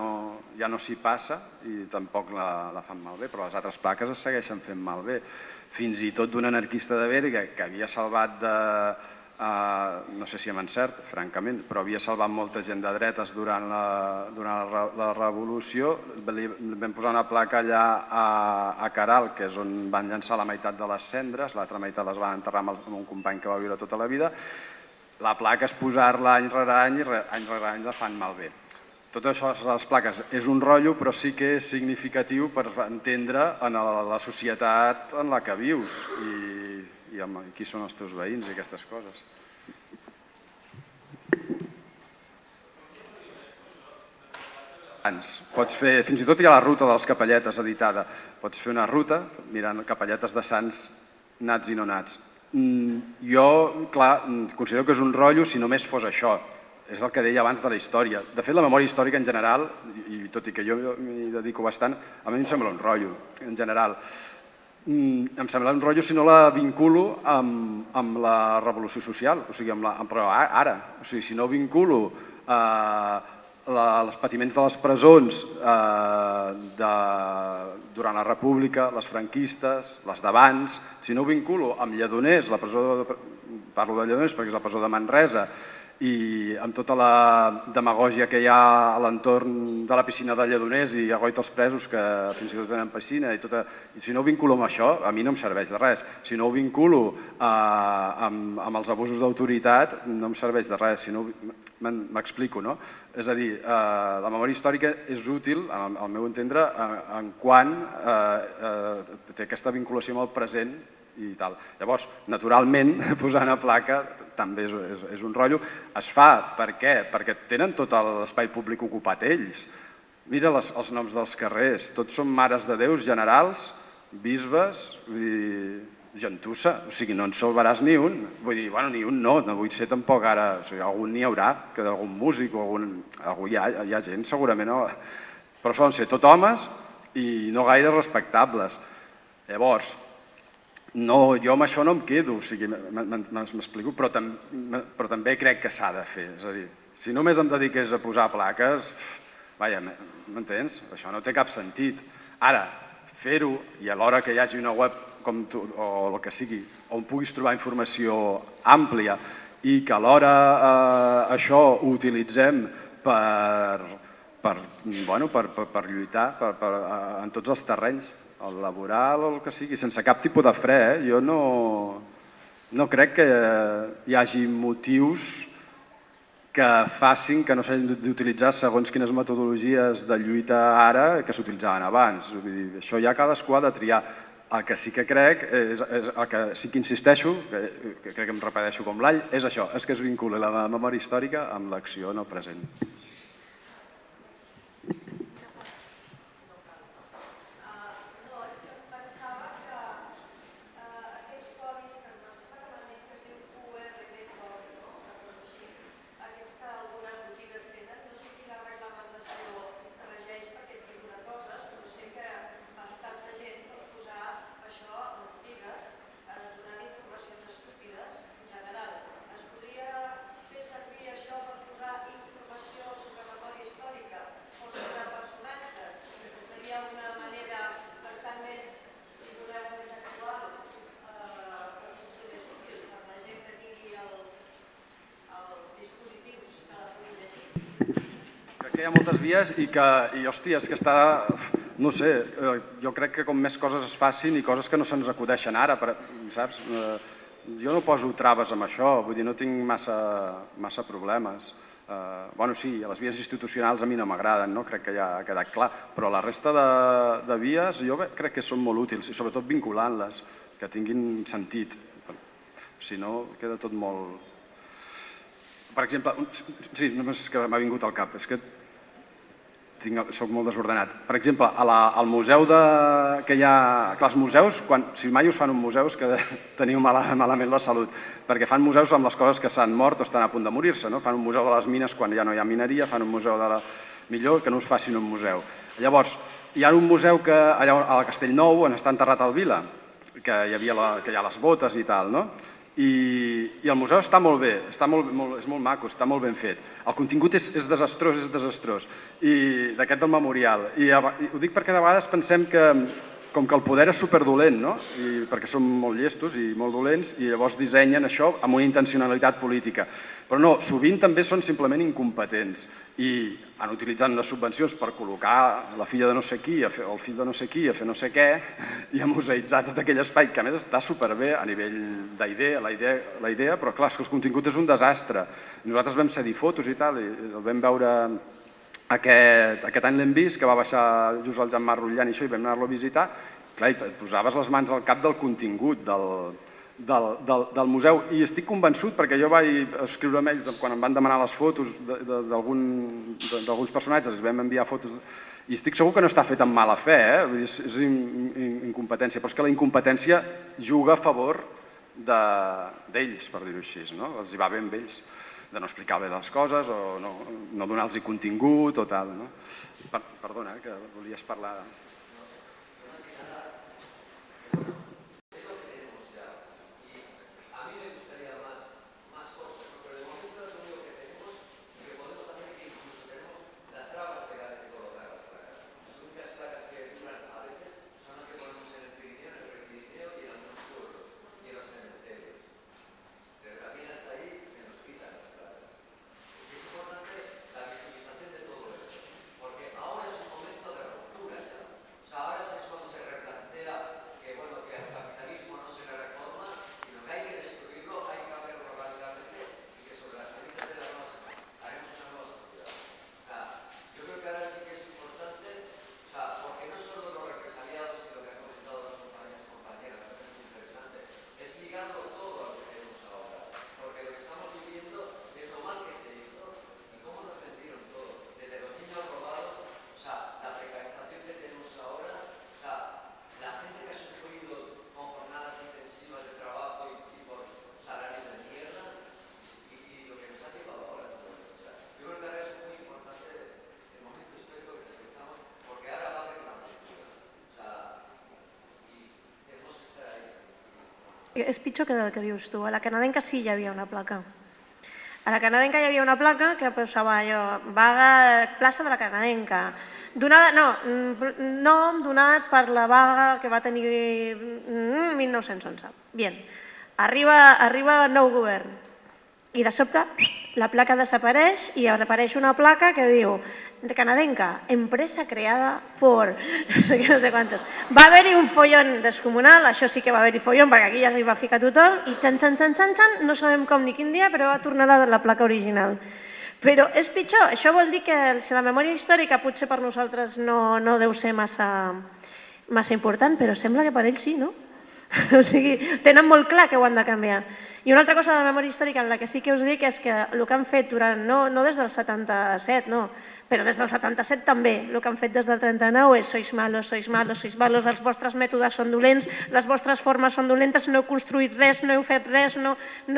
ja no s'hi passa i tampoc la fan malbé, però les altres plaques es segueixen fent malbé. Fins i tot d'un anarquista de Berga que havia salvat no sé si amb encert, francament, però havia salvat molta gent de dretes durant la revolució. Vam posar una placa allà a Caral, que és on van llançar la meitat de les cendres, l'altra meitat les van enterrar amb un company que va viure tota la vida. La placa és posar-la any rere any i any rere any la fan malbé. Tot això, les plaques, és un rotllo, però sí que és significatiu per entendre en la societat en la que vius i qui són els teus veïns i aquestes coses. Pots fer, fins i tot hi ha la ruta de les capelletes editada, pots fer una ruta mirant capelletes de sants nats i no nats. Jo, clar, considero que és un rotllo si només fos això. És el que deia abans de la història. De fet, la memòria històrica en general, i tot i que jo m'hi dedico bastant, a mi em sembla un rotllo, en general. em sembla un rotllo si no la vinculo amb la revolució social, o sigui, però ara. O sigui, si no vinculo els patiments de les presons durant la República, les franquistes, les d'abans, si no ho vinculo amb Lledoners, parlo de Lledoners perquè és la presó de Manresa, i amb tota la demagògia que hi ha a l'entorn de la piscina de Lledoners i agoita els presos que fins i tot tenen piscina i si no ho vinculo amb això, a mi no em serveix de res. Si no ho vinculo amb els abusos d'autoritat, no em serveix de res. Si no, m'explico, no? És a dir, la memòria històrica és útil, al meu entendre, en quant té aquesta vinculació amb el present i tal. Llavors, naturalment, posant a placa també és un rotllo. Es fa, per què? Perquè tenen tot l'espai públic ocupat ells. Mira els noms dels carrers, tots són mares de déus, generals, bisbes, gentussa, o sigui, no en salvaràs ni un. Vull dir, bueno, ni un no vull ser tampoc ara, o sigui, algun n'hi haurà, que d'algun músic o hi ha gent segurament, però solen ser tot homes i no gaire respectables. Llavors, no, jo amb això no em quedo, o sigui, m'explico, però també crec que s'ha de fer. És a dir, si només em dediqués a posar plaques, vaja, m'entens? Això no té cap sentit. Ara, fer-ho i alhora que hi hagi una web com tu, o el que sigui, on puguis trobar informació àmplia i que alhora això ho utilitzem per lluitar en tots els terrenys, el laboral o el que sigui, sense cap tipus de fre. Jo no crec que hi hagi motius que facin que no s'hagin d'utilitzar segons quines metodologies de lluita ara que s'utilitzaven abans. Això ja cadascú ha de triar. El que sí que crec, el que sí que insisteixo, que crec que em repeteixo com l'all, és això, és que es vinculi la memòria històrica amb l'acció en el present. Hi ha moltes vies i, hòstia, és que està... No sé, jo crec que com més coses es facin i coses que no se'ns acudeixen ara, saps? Jo no poso traves amb això, vull dir, no tinc massa problemes. Bueno, sí, les vies institucionals a mi no m'agraden, no? Crec que ja ha quedat clar, però la resta de vies jo crec que són molt útils i sobretot vinculant-les, que tinguin sentit. Si no, queda tot molt... Per exemple, sí, només que m'ha vingut al cap, és que soc molt desordenat. Per exemple, al museu que hi ha... Clar, els museus, si mai us fan un museu és que teniu malament la salut, perquè fan museus amb les coses que s'han mort o estan a punt de morir-se, no? Fan un museu de les mines quan ja no hi ha mineria, fan un museu de la... Millor que no us facin un museu. Llavors, hi ha un museu que allà a Castellnou, on està enterrat el Vila, que hi ha les botes i tal, no? I el museu està molt bé, és molt maco, està molt ben fet. El contingut és desastrós, i d'aquest del memorial. I ho dic perquè de vegades pensem que com que el poder és superdolent, no? Perquè són molt llestos i molt dolents, i llavors dissenyen això amb una intencionalitat política. Però no, sovint també són simplement incompetents i han utilitzat unes subvencions per col·locar la filla de no sé qui o el fill de no sé qui a fer no sé què i a museïtzar tot aquell espai, que a més està superbé a nivell d'idea, la idea, però clar, és que el contingut és un desastre. Nosaltres vam cedir fotos i tal, i el vam veure aquest any l'hem vist, que va baixar just el Jean-Marc Rutllant i això, i vam anar-lo a visitar. Clar, i et posaves les mans al cap del contingut del museu, i estic convençut, perquè jo vaig escriure amb ells quan em van demanar les fotos d'alguns personatges, els vam enviar fotos, i estic segur que no està fet amb mala fe, és incompetència, però és que la incompetència juga a favor d'ells, per dir-ho així, els hi va bé amb ells, de no explicar bé les coses o no donar-los contingut o tal. Perdona, que volies parlar... És pitjor que el que dius tu. A la canadenca sí hi havia una placa. A la canadenca hi havia una placa que posava allò, vaga, plaça de la canadenca. Nom donat per la vaga que va tenir 1911. Bien, arriba el nou govern i de sobte la placa desapareix i apareix una placa que diu canadenca, empresa creada por no sé què, no sé quantes. Va haver-hi un follon descomunal, això sí que va haver-hi follon perquè aquí ja s'hi va ficar tothom i xan, no sabem com ni quin dia, però va tornar la placa original. Però és pitjor, això vol dir que si la memòria històrica potser per nosaltres no deu ser massa important, però sembla que per ells sí, no? O sigui, tenen molt clar que ho han de canviar. I una altra cosa de la memòria històrica en la que sí que us dic és que el que han fet durant, no des del 77, no, però des del 77 també, el que han fet des del 39 és sois malos, els vostres mètodes són dolents, les vostres formes són dolentes, no heu construït res, no heu fet res, no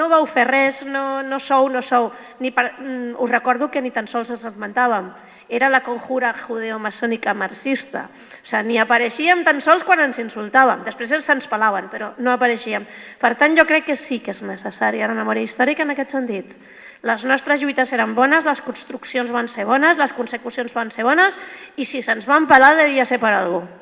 vau fer res, no sou. Us recordo que ni tan sols ens esmentàvem, era la conjura judeomaçònica marxista. O sigui, ni apareixíem tan sols quan ens insultàvem, després se'ns pelaven, però no apareixíem. Per tant, jo crec que sí que és necessària la memòria històrica en aquest sentit. Les nostres lluites eren bones, les construccions van ser bones, les consecucions van ser bones, i si se'ns van pelar devia ser per alguna cosa.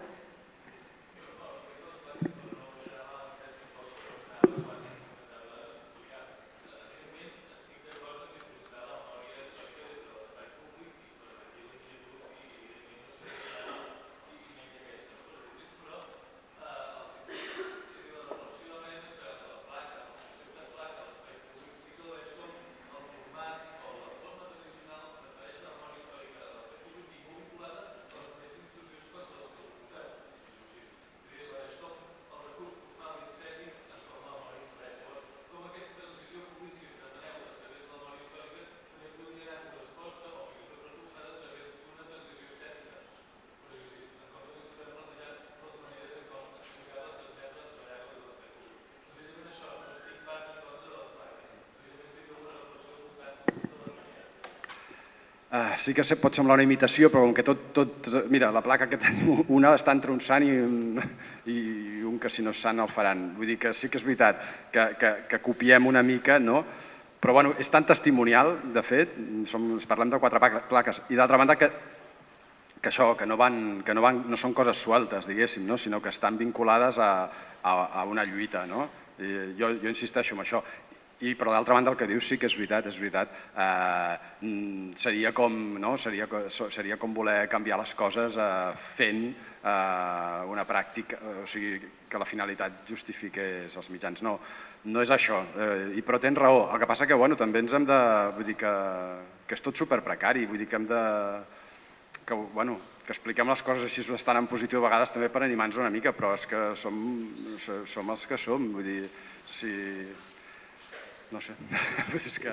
Sí que pot semblar una imitació, però com que tot... Mira, la placa que tenim, una està entre un sant i un que si no és sant el faran. Vull dir que sí que és veritat que copiem una mica, no? Però bueno, és tan testimonial, de fet, parlem de 4 plaques, i d'altra banda que això, que no són coses sueltes, diguéssim, sinó que estan vinculades a una lluita, no? Jo insisteixo en això. Però d'altra banda el que dius sí que és veritat, seria com voler canviar les coses fent una pràctica, o sigui, que la finalitat justifiqués els mitjans. No és això, però tens raó. El que passa que també ens hem de... Vull dir que és tot superprecari, vull dir que hem de... que expliquem les coses així bastant en positiu a vegades també per animar-nos una mica, però és que som els que som, vull dir, si... No sé, és que...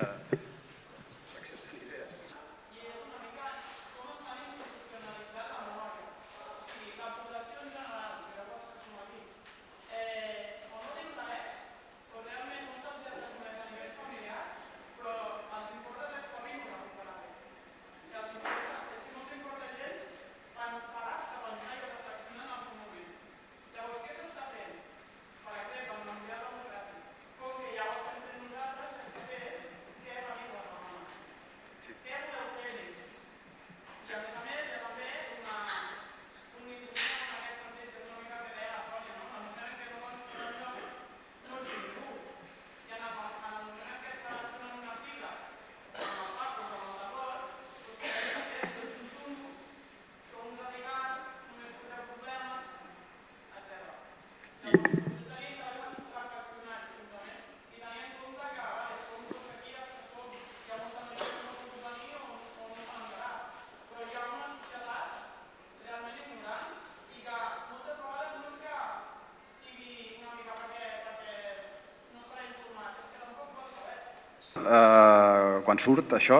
Quan surt això,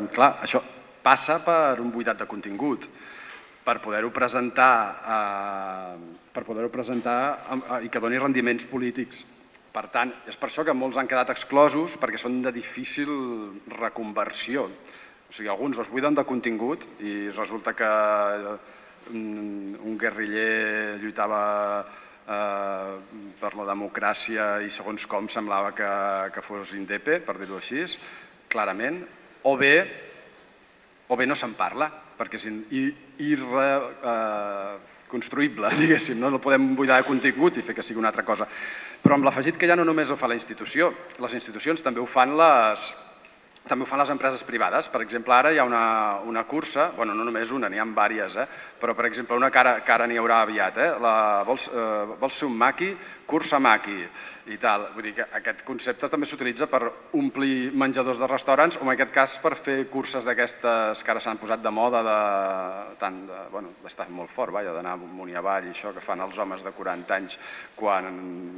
clar, això passa per un buidat de contingut, per poder-ho presentar i que doni rendiments polítics. Per tant, és per això que molts han quedat exclosos, perquè són de difícil reconversió. O sigui, alguns els buiden de contingut i resulta que un guerriller lluitava per la democràcia i segons com semblava que fos indepe, per dir-ho així, clarament, o bé no se'n parla, perquè és irreconstruïble, diguéssim, no el podem buidar de contingut i fer que sigui una altra cosa. Però amb l'afegit que ja no només ho fa la institució, les institucions també ho fan les empreses privades. Per exemple, ara hi ha una cursa, bueno, no només una, n'hi ha diverses, però per exemple una que ara n'hi haurà aviat, vols ser un maqui, cursa maqui i tal. Vull dir que aquest concepte també s'utilitza per omplir menjadors de restaurants o en aquest cas per fer curses d'aquestes que ara s'han posat de moda d'estar molt fort, d'anar amunt i avall i això que fan els homes de 40 anys quan,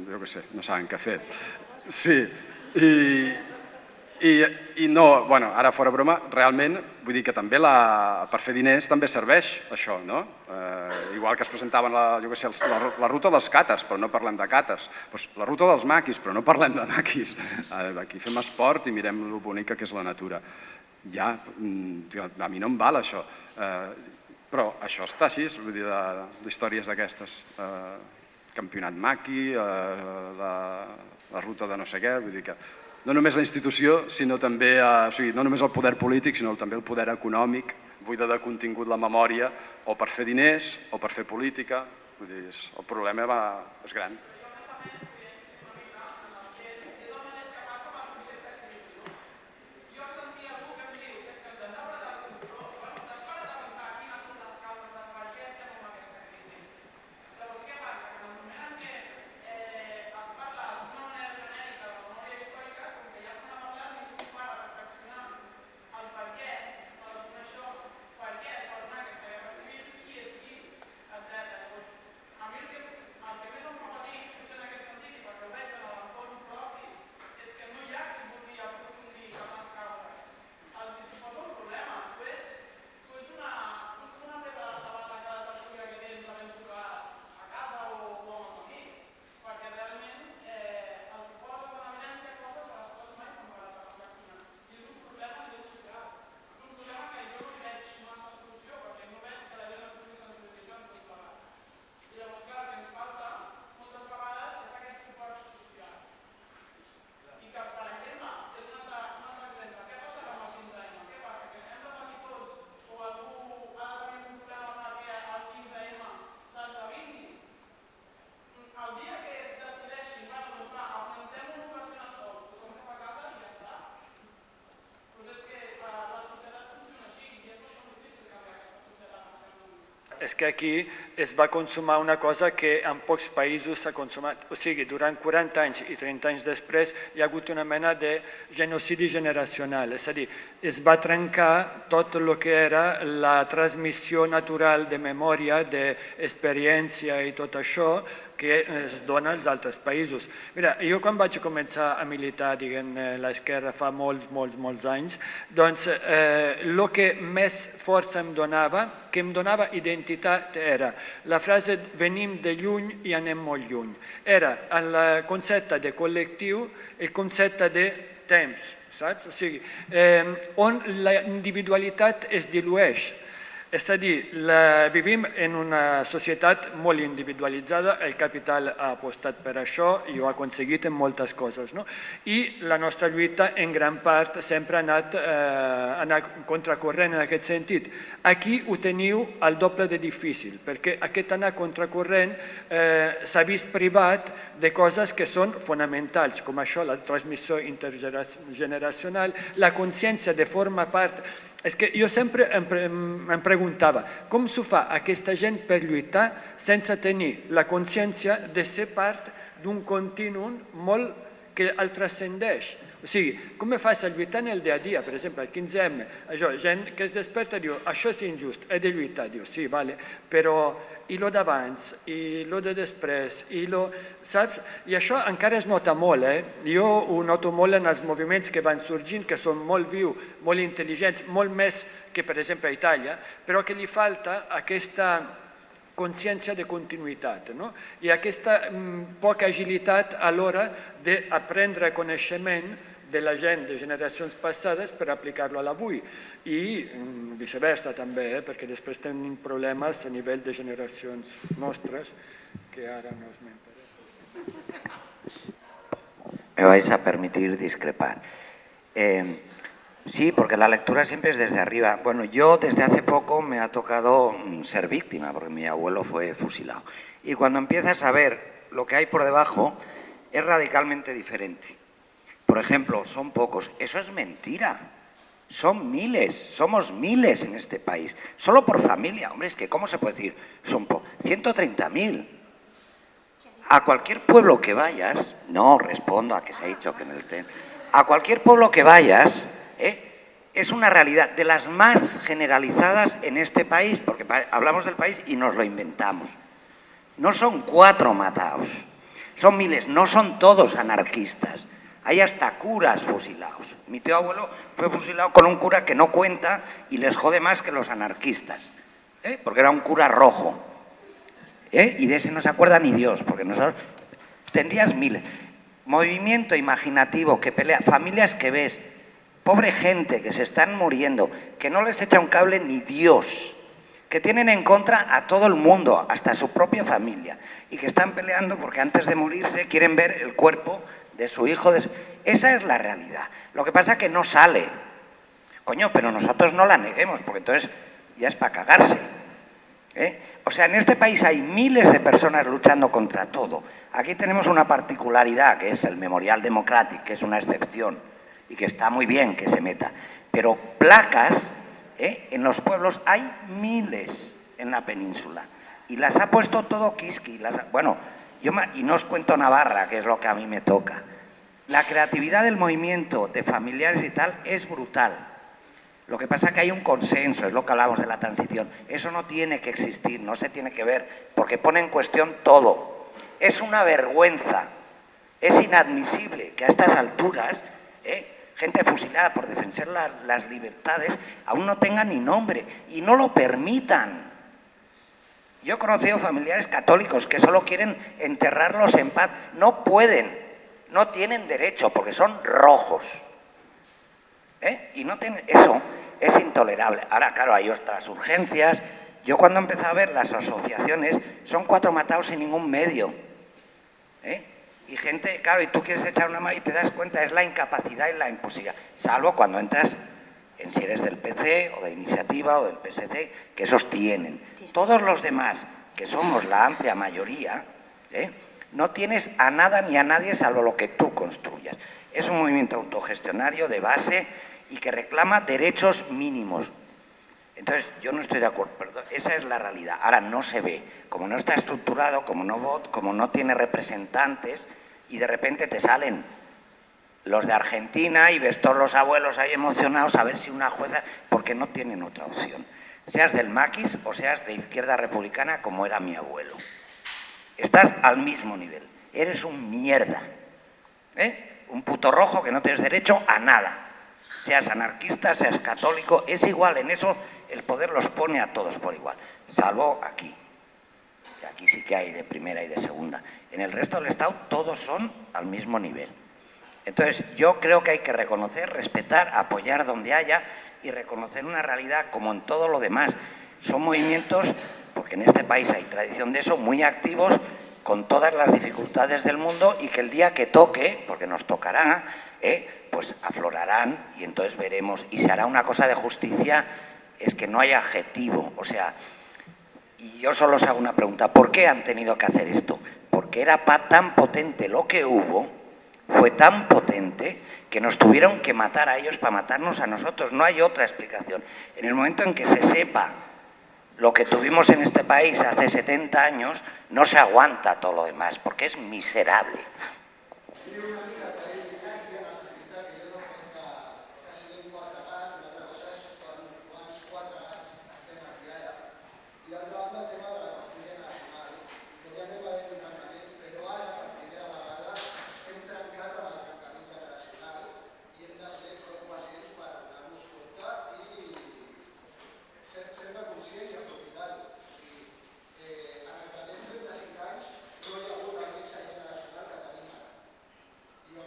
jo què sé, no saben què fer. Sí, i no, bueno, ara fora broma, realment vull dir que també per fer diners també serveix això, no? Igual que es presentaven la ruta dels càters, però no parlem de càters, la ruta dels maquis, però no parlem de maquis. Aquí fem esport i mirem lo bonica que és la natura. Ja, a mi no em val això, però això està així, vull dir, d'històries d'aquestes. Campionat maqui, la ruta de no sé què, vull dir que no només la institució, sinó també, o sigui, no només el poder polític, sinó també el poder econòmic, buida de contingut la memòria, o per fer diners, o per fer política, vull dir, el problema és gran. És que aquí es va consumar una cosa que en pocs països s'ha consumat. O sigui, durant 40 anys i 30 anys després hi ha hagut una mena de genocidi generacional. És a dir, es va trencar tot el que era la transmissió natural de memòria, d'experiència i tot això que es dona als altres països. Mira, jo quan vaig començar a militar, diguem, a l'esquerra fa molts anys, doncs el que més força em donava, que em donava identitat, era la frase venim de lluny i anem molt lluny. Era el concepte de col·lectiu, el concepte de temps, saps? O sigui, on la individualitat es dilueix. És a dir, vivim en una societat molt individualitzada, el capital ha apostat per això i ho ha aconseguit en moltes coses, no? I la nostra lluita en gran part sempre ha anat contracorrent en aquest sentit. Aquí ho teniu al doble de difícil, perquè aquest anar contracorrent s'ha vist privat de coses que són fonamentals, com això, la transmissió intergeneracional, la consciència de formar part. És que jo sempre em preguntava com s'ho fa aquesta gent per lluitar sense tenir la consciència de ser part d'un contínuum molt que el transcendeix. O sigui, com fas a lluitar en el dia a dia? Per exemple, el 15M, això, gent que es desperta i diu això és injust, he de lluitar. Diu, sí, vale, però i lo d'abans, i lo de després, i lo... Saps? I això encara es nota molt, Jo ho noto molt en els moviments que van sorgint, que són molt vius, molt intel·ligents, molt més que, per exemple, a Itàlia, però que li falta aquesta consciència de continuïtat, no? I aquesta poca agilitat a l'hora d'aprendre coneixement de la gent de generacions passades per aplicar-lo a l'avui i viceversa també, perquè després tenim problemes a nivell de generacions nostres que ara no es m'interessa. Me vais a permitir discrepar. Sí, porque la lectura siempre es desde arriba. Bueno, yo desde hace poco me ha tocado ser víctima, porque mi abuelo fue fusilado. Y cuando empiezas a ver lo que hay por debajo, es radicalmente diferente. Por ejemplo, son pocos. Eso es mentira. Son miles, somos miles en este país. Solo por familia. Hombre, es que ¿cómo se puede decir? Son 130.000. A cualquier pueblo que vayas, no respondo a que se ha dicho que en el tema. A cualquier pueblo que vayas, es una realidad de las más generalizadas en este país, porque hablamos del país y nos lo inventamos. No son 4 matados, son miles, no son todos anarquistas. Hay hasta curas fusilados. Mi tío abuelo fue fusilado con un cura que no cuenta y les jode más que los anarquistas, porque era un cura rojo. Y de ese no se acuerda ni Dios, porque nosotros tendrías miles. Movimiento imaginativo que pelea, familias que ves, pobre gente que se están muriendo, que no les echa un cable ni Dios, que tienen en contra a todo el mundo, hasta a su propia familia, y que están peleando porque antes de morirse quieren ver el cuerpo de su hijo. Esa es la realidad. Lo que pasa es que no sale. Coño, pero nosotros no la neguemos, porque entonces ya es para cagarse. O sea, en este país hay miles de personas luchando contra todo. Aquí tenemos una particularidad, que es el Memorial Democratic, que es una excepción, y que está muy bien que se meta. Pero placas, en los pueblos hay miles en la península. Y las ha puesto todo Kiski. Bueno, y no os cuento Navarra, que es lo que a mí me toca. La creatividad del movimiento, de familiares y tal, es brutal. Lo que pasa es que hay un consenso, es lo que hablamos de la transición. Eso no tiene que existir, no se tiene que ver, porque pone en cuestión todo. Es una vergüenza, es inadmisible que a estas alturas, gente fusilada por defender las libertades, aún no tenga ni nombre y no lo permitan. Yo he conocido familiares católicos que solo quieren enterrarlos en paz. No pueden, no tienen derecho porque son rojos. Y no tienen, eso es intolerable. Ahora, claro, hay otras urgencias. Yo cuando empecé a ver las asociaciones, son 4 matados sin ningún medio. Y gente, claro, y tú quieres echar una mano y te das cuenta, es la incapacidad y la imposibilidad. Salvo cuando entras en si eres del PC o de Iniciativa o del PSC, que esos tienen. Todos los demás, que somos la amplia mayoría, no tienes a nada ni a nadie salvo lo que tú construyas. Es un movimiento autogestionario de base y que reclama derechos mínimos. Entonces, yo no estoy de acuerdo, perdón, esa es la realidad. Ahora no se ve, como no está estructurado, como no tiene representantes, y de repente te salen los de Argentina y ves todos los abuelos ahí emocionados a ver si una jueza, porque no tienen otra opción. Seas del maquis o seas de izquierda republicana como era mi abuelo. Estás al mismo nivel, eres un mierda, un puto rojo que no tienes derecho a nada. Seas anarquista, seas católico, es igual, en eso el poder los pone a todos por igual, salvo aquí. Que aquí sí que hay de primera y de segunda. En el resto del Estado todos son al mismo nivel. Entonces yo creo que hay que reconocer, respetar, apoyar donde haya y reconocer una realidad como en todo lo demás. Son movimientos, porque en este país hay tradición de eso, muy activos, con todas las dificultades del mundo y que el día que toque, porque nos tocará, pues aflorarán y entonces veremos y se hará una cosa de justicia, es que no hay adjetivo, o sea, y yo solo os hago una pregunta, ¿por qué han tenido que hacer esto? Porque era tan potente lo que hubo, fue tan potente que nos tuvieron que matar a ellos para matarnos a nosotros, no hay otra explicación. En el momento en que se sepa lo que tuvimos en este país hace 70 años, no se aguanta todo lo demás, porque es miserable. En els darrers 35 anys no hi ha hagut el nexe generacional que tenim ara. I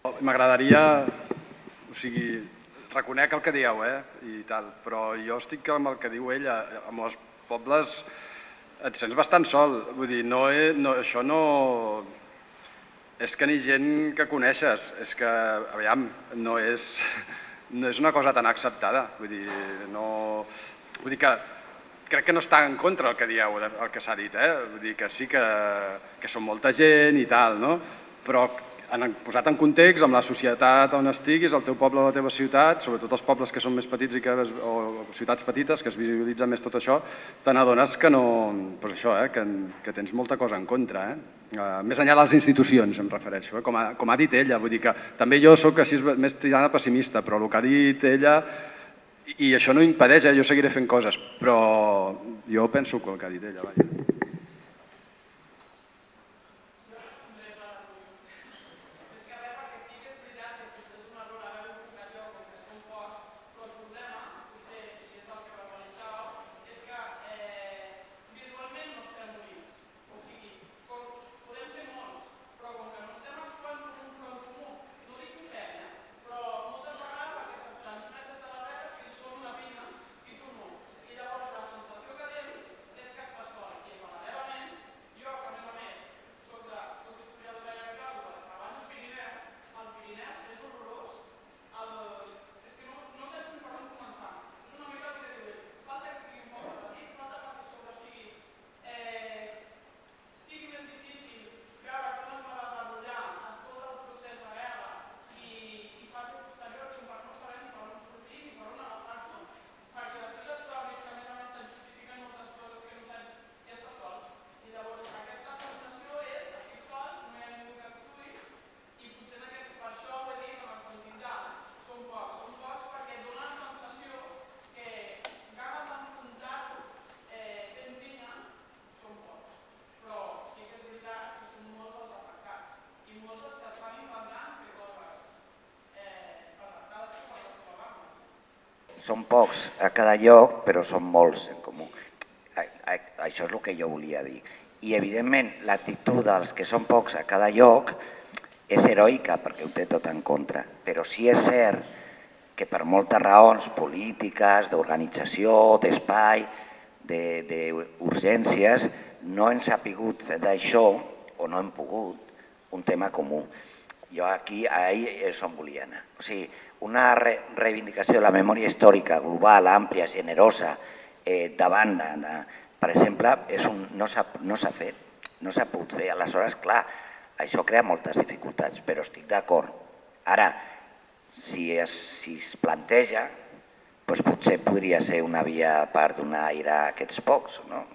M'agradaria, o sigui, reconec el que dieu, i tal, però jo estic amb el que diu ella, amb els pobles et sents bastant sol, vull dir, això no... És que ni gent que coneixes, és que, aviam, no és una cosa tan acceptada, vull dir que crec que no està en contra el que dieu, el que s'ha dit, vull dir que sí que són molta gent i tal, no? Però posat en context, amb la societat on estiguis, el teu poble o la teva ciutat, sobretot els pobles que són més petits o ciutats petites, que es visualitza més tot això, te n'adones que no... Doncs això, que tens molta cosa en contra, més enllà de les institucions, em refereixo, com ha dit ella, vull dir que també jo sóc així més tirada pessimista, però el que ha dit ella, i això no impedeix, jo seguiré fent coses, però jo penso que el que ha dit ella, vaja. Són pocs a cada lloc, però són molts en comú. Això és el que jo volia dir. I, evidentment, l'actitud dels que són pocs a cada lloc és heroica perquè ho té tot en contra. Però sí és cert que per moltes raons polítiques, d'organització, d'espai, d'urgències, no hem sabut fer d'això, o no hem pogut, un tema comú. Jo aquí, ahir és on volia anar. O sigui, una reivindicació de la memòria històrica global, àmplia, generosa, davant, per exemple, no s'ha fet, no s'ha pogut fer. Aleshores, clar, això crea moltes dificultats, però estic d'acord. Ara, si es planteja, doncs potser podria ser una via part donar aire a aquests pocs, no?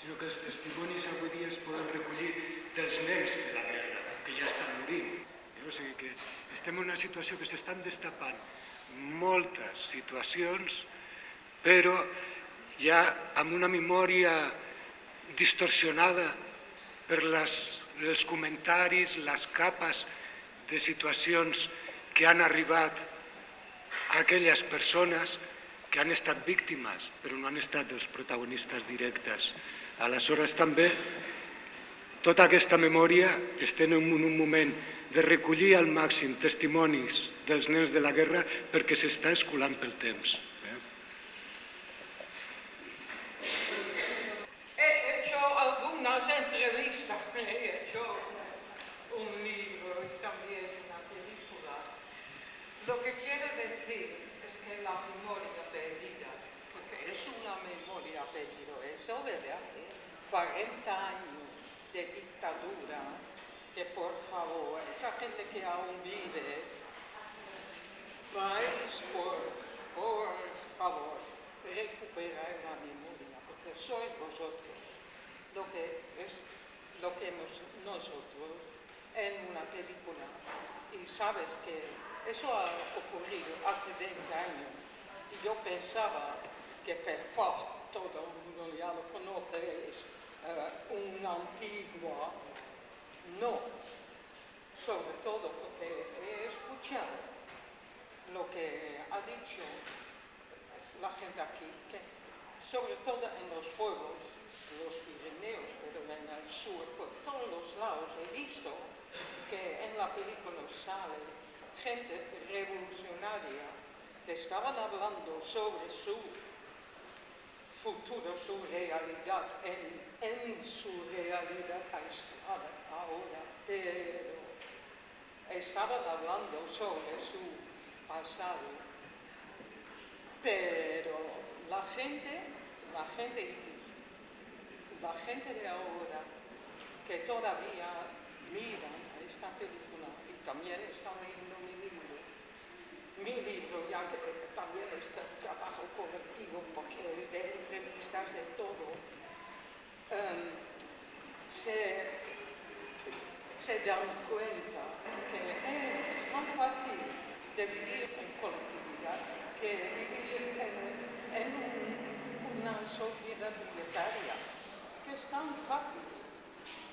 sinó que els testimonis avui dia es poden recollir dels nens de la guerra, que ja estan morint. O sigui que estem en una situació que s'estan destapant moltes situacions, però ja amb una memòria distorsionada per els comentaris, les capes de situacions que han arribat a aquelles persones que han estat víctimes, però no han estat els protagonistes directes. Aleshores també tota aquesta memòria estem en un moment de recollir al màxim testimonis dels nens de la guerra perquè s'està esculant pel temps. He hecho algunas entrevistas, he hecho un libro y también una película. Lo que quiero decir es que la memoria perdida, porque es una memoria perdida, eso desde hace 40 años de dictadura, que por favor, esa gente que aún vive, vais por favor, recuperar la memoria, porque sois vosotros lo que hemos nosotros en una película. Y sabes que eso ha ocurrido hace 20 años y yo pensaba que todo el mundo ya lo conoce, es una antigua. No, sobre todo porque he escuchado lo que ha dicho la gente aquí, que sobre todo en los pueblos, los Pirineos, pero en el sur, por todos los lados, he visto que en la película sale gente revolucionaria que estaban hablando sobre su futuro, su realidad, en su realidad aislada ahora, pero estaban hablando sobre su pasado. Pero la gente de ahora que todavía miran a esta película y también están leyendo mi libro, ya que también es trabajo colectivo porque es de entrevistas de todo, se dan cuenta que es tan fácil de vivir en colectividad que vivir en una sociedad libertaria, que es tan fácil.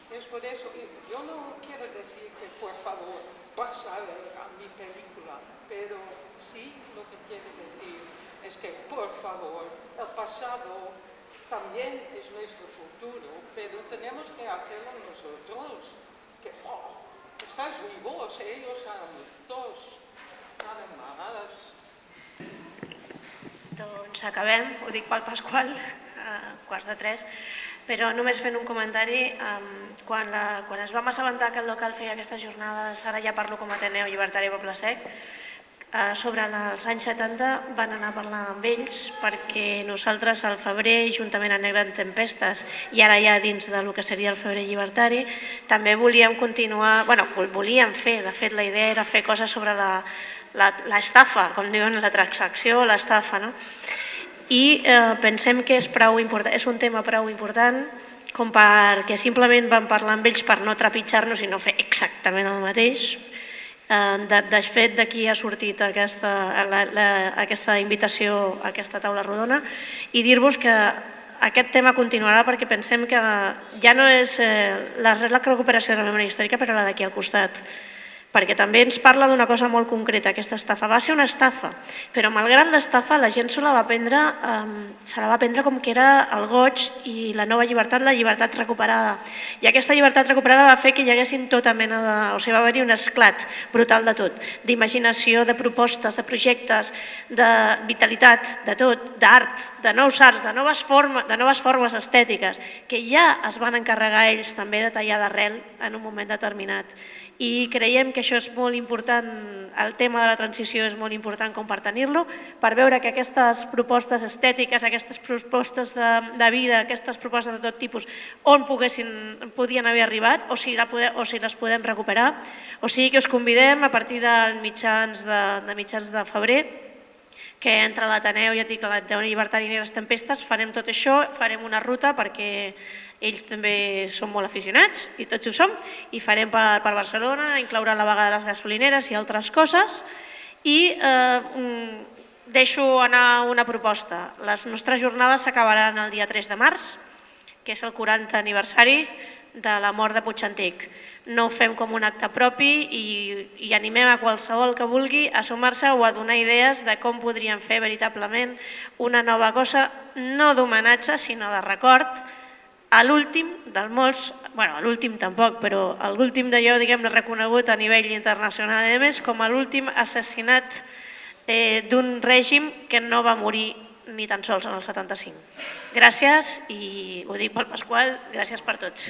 Es por eso, yo no quiero decir que por favor vas a ver a mi película, pero sí lo que quiero decir es que por favor el pasado también es nuestro futuro, pero tenemos que hacerlo nosotros, que estáis vivos, ellos han muertos, nada más. Doncs acabem, ho dic pel Pasqual, a 2:45, però només fent un comentari. Quan ens vam assabentar que el local feia aquestes jornades, ara ja parlo com a Ateneu Llibertari Poble Sec, sobre els anys 70 van anar a parlar amb ells perquè nosaltres al febrer, juntament amb Negre en Tempestes, i ara ja dins del que seria el febrer llibertari, també volíem continuar, volíem fer, de fet la idea era fer coses sobre l'estafa, com diuen, la transacció, l'estafa, no? I pensem que és un tema prou important com perquè simplement vam parlar amb ells per no trepitjar-nos i no fer exactament el mateix. De fet, d'aquí ha sortit aquesta invitació a aquesta taula rodona i dir-vos que aquest tema continuarà perquè pensem que ja no és la recuperació de la memòria històrica, però la d'aquí al costat, perquè també ens parla d'una cosa molt concreta, aquesta estafa. Va ser una estafa, però malgrat l'estafa la gent se la va prendre com que era el goig i la nova llibertat, la llibertat recuperada. I aquesta llibertat recuperada va fer que hi haguessin tota mena de... O sigui, va haver-hi un esclat brutal de tot, d'imaginació, de propostes, de projectes, de vitalitat, de tot, d'art, de nous arts, de noves formes estètiques, que ja es van encarregar ells també de tallar d'arrel en un moment determinat. I creiem que això és molt important, el tema de la transició és molt important com per tenir-lo, per veure que aquestes propostes estètiques, aquestes propostes de vida, aquestes propostes de tot tipus, on podien haver arribat o si les podem recuperar. O sigui que us convidem a partir de mitjans de febrer que entre l'Ateneu, ja et dic, l'Ateneu Llibertari i les Tempestes, farem tot això, farem una ruta perquè ells també són molt aficionats, i tots ho som, i farem per Barcelona, incloure la vaga de les gasolineres i altres coses, i deixo anar una proposta. Les nostres jornades s'acabaran el dia 3 de març, que és el 40 aniversari de la mort de Puig Antic. No ho fem com un acte propi i animem a qualsevol que vulgui a sumar-se o a donar idees de com podríem fer veritablement una nova cosa, no d'homenatge, sinó de record, a l'últim dels molts, bueno, a l'últim tampoc, però a l'últim d'allò, diguem-ne, reconegut a nivell internacional, a més, com a l'últim assassinat d'un règim que no va morir ni tan sols en el 75. Gràcies, i ho dic pel Pasqual, gràcies per tots.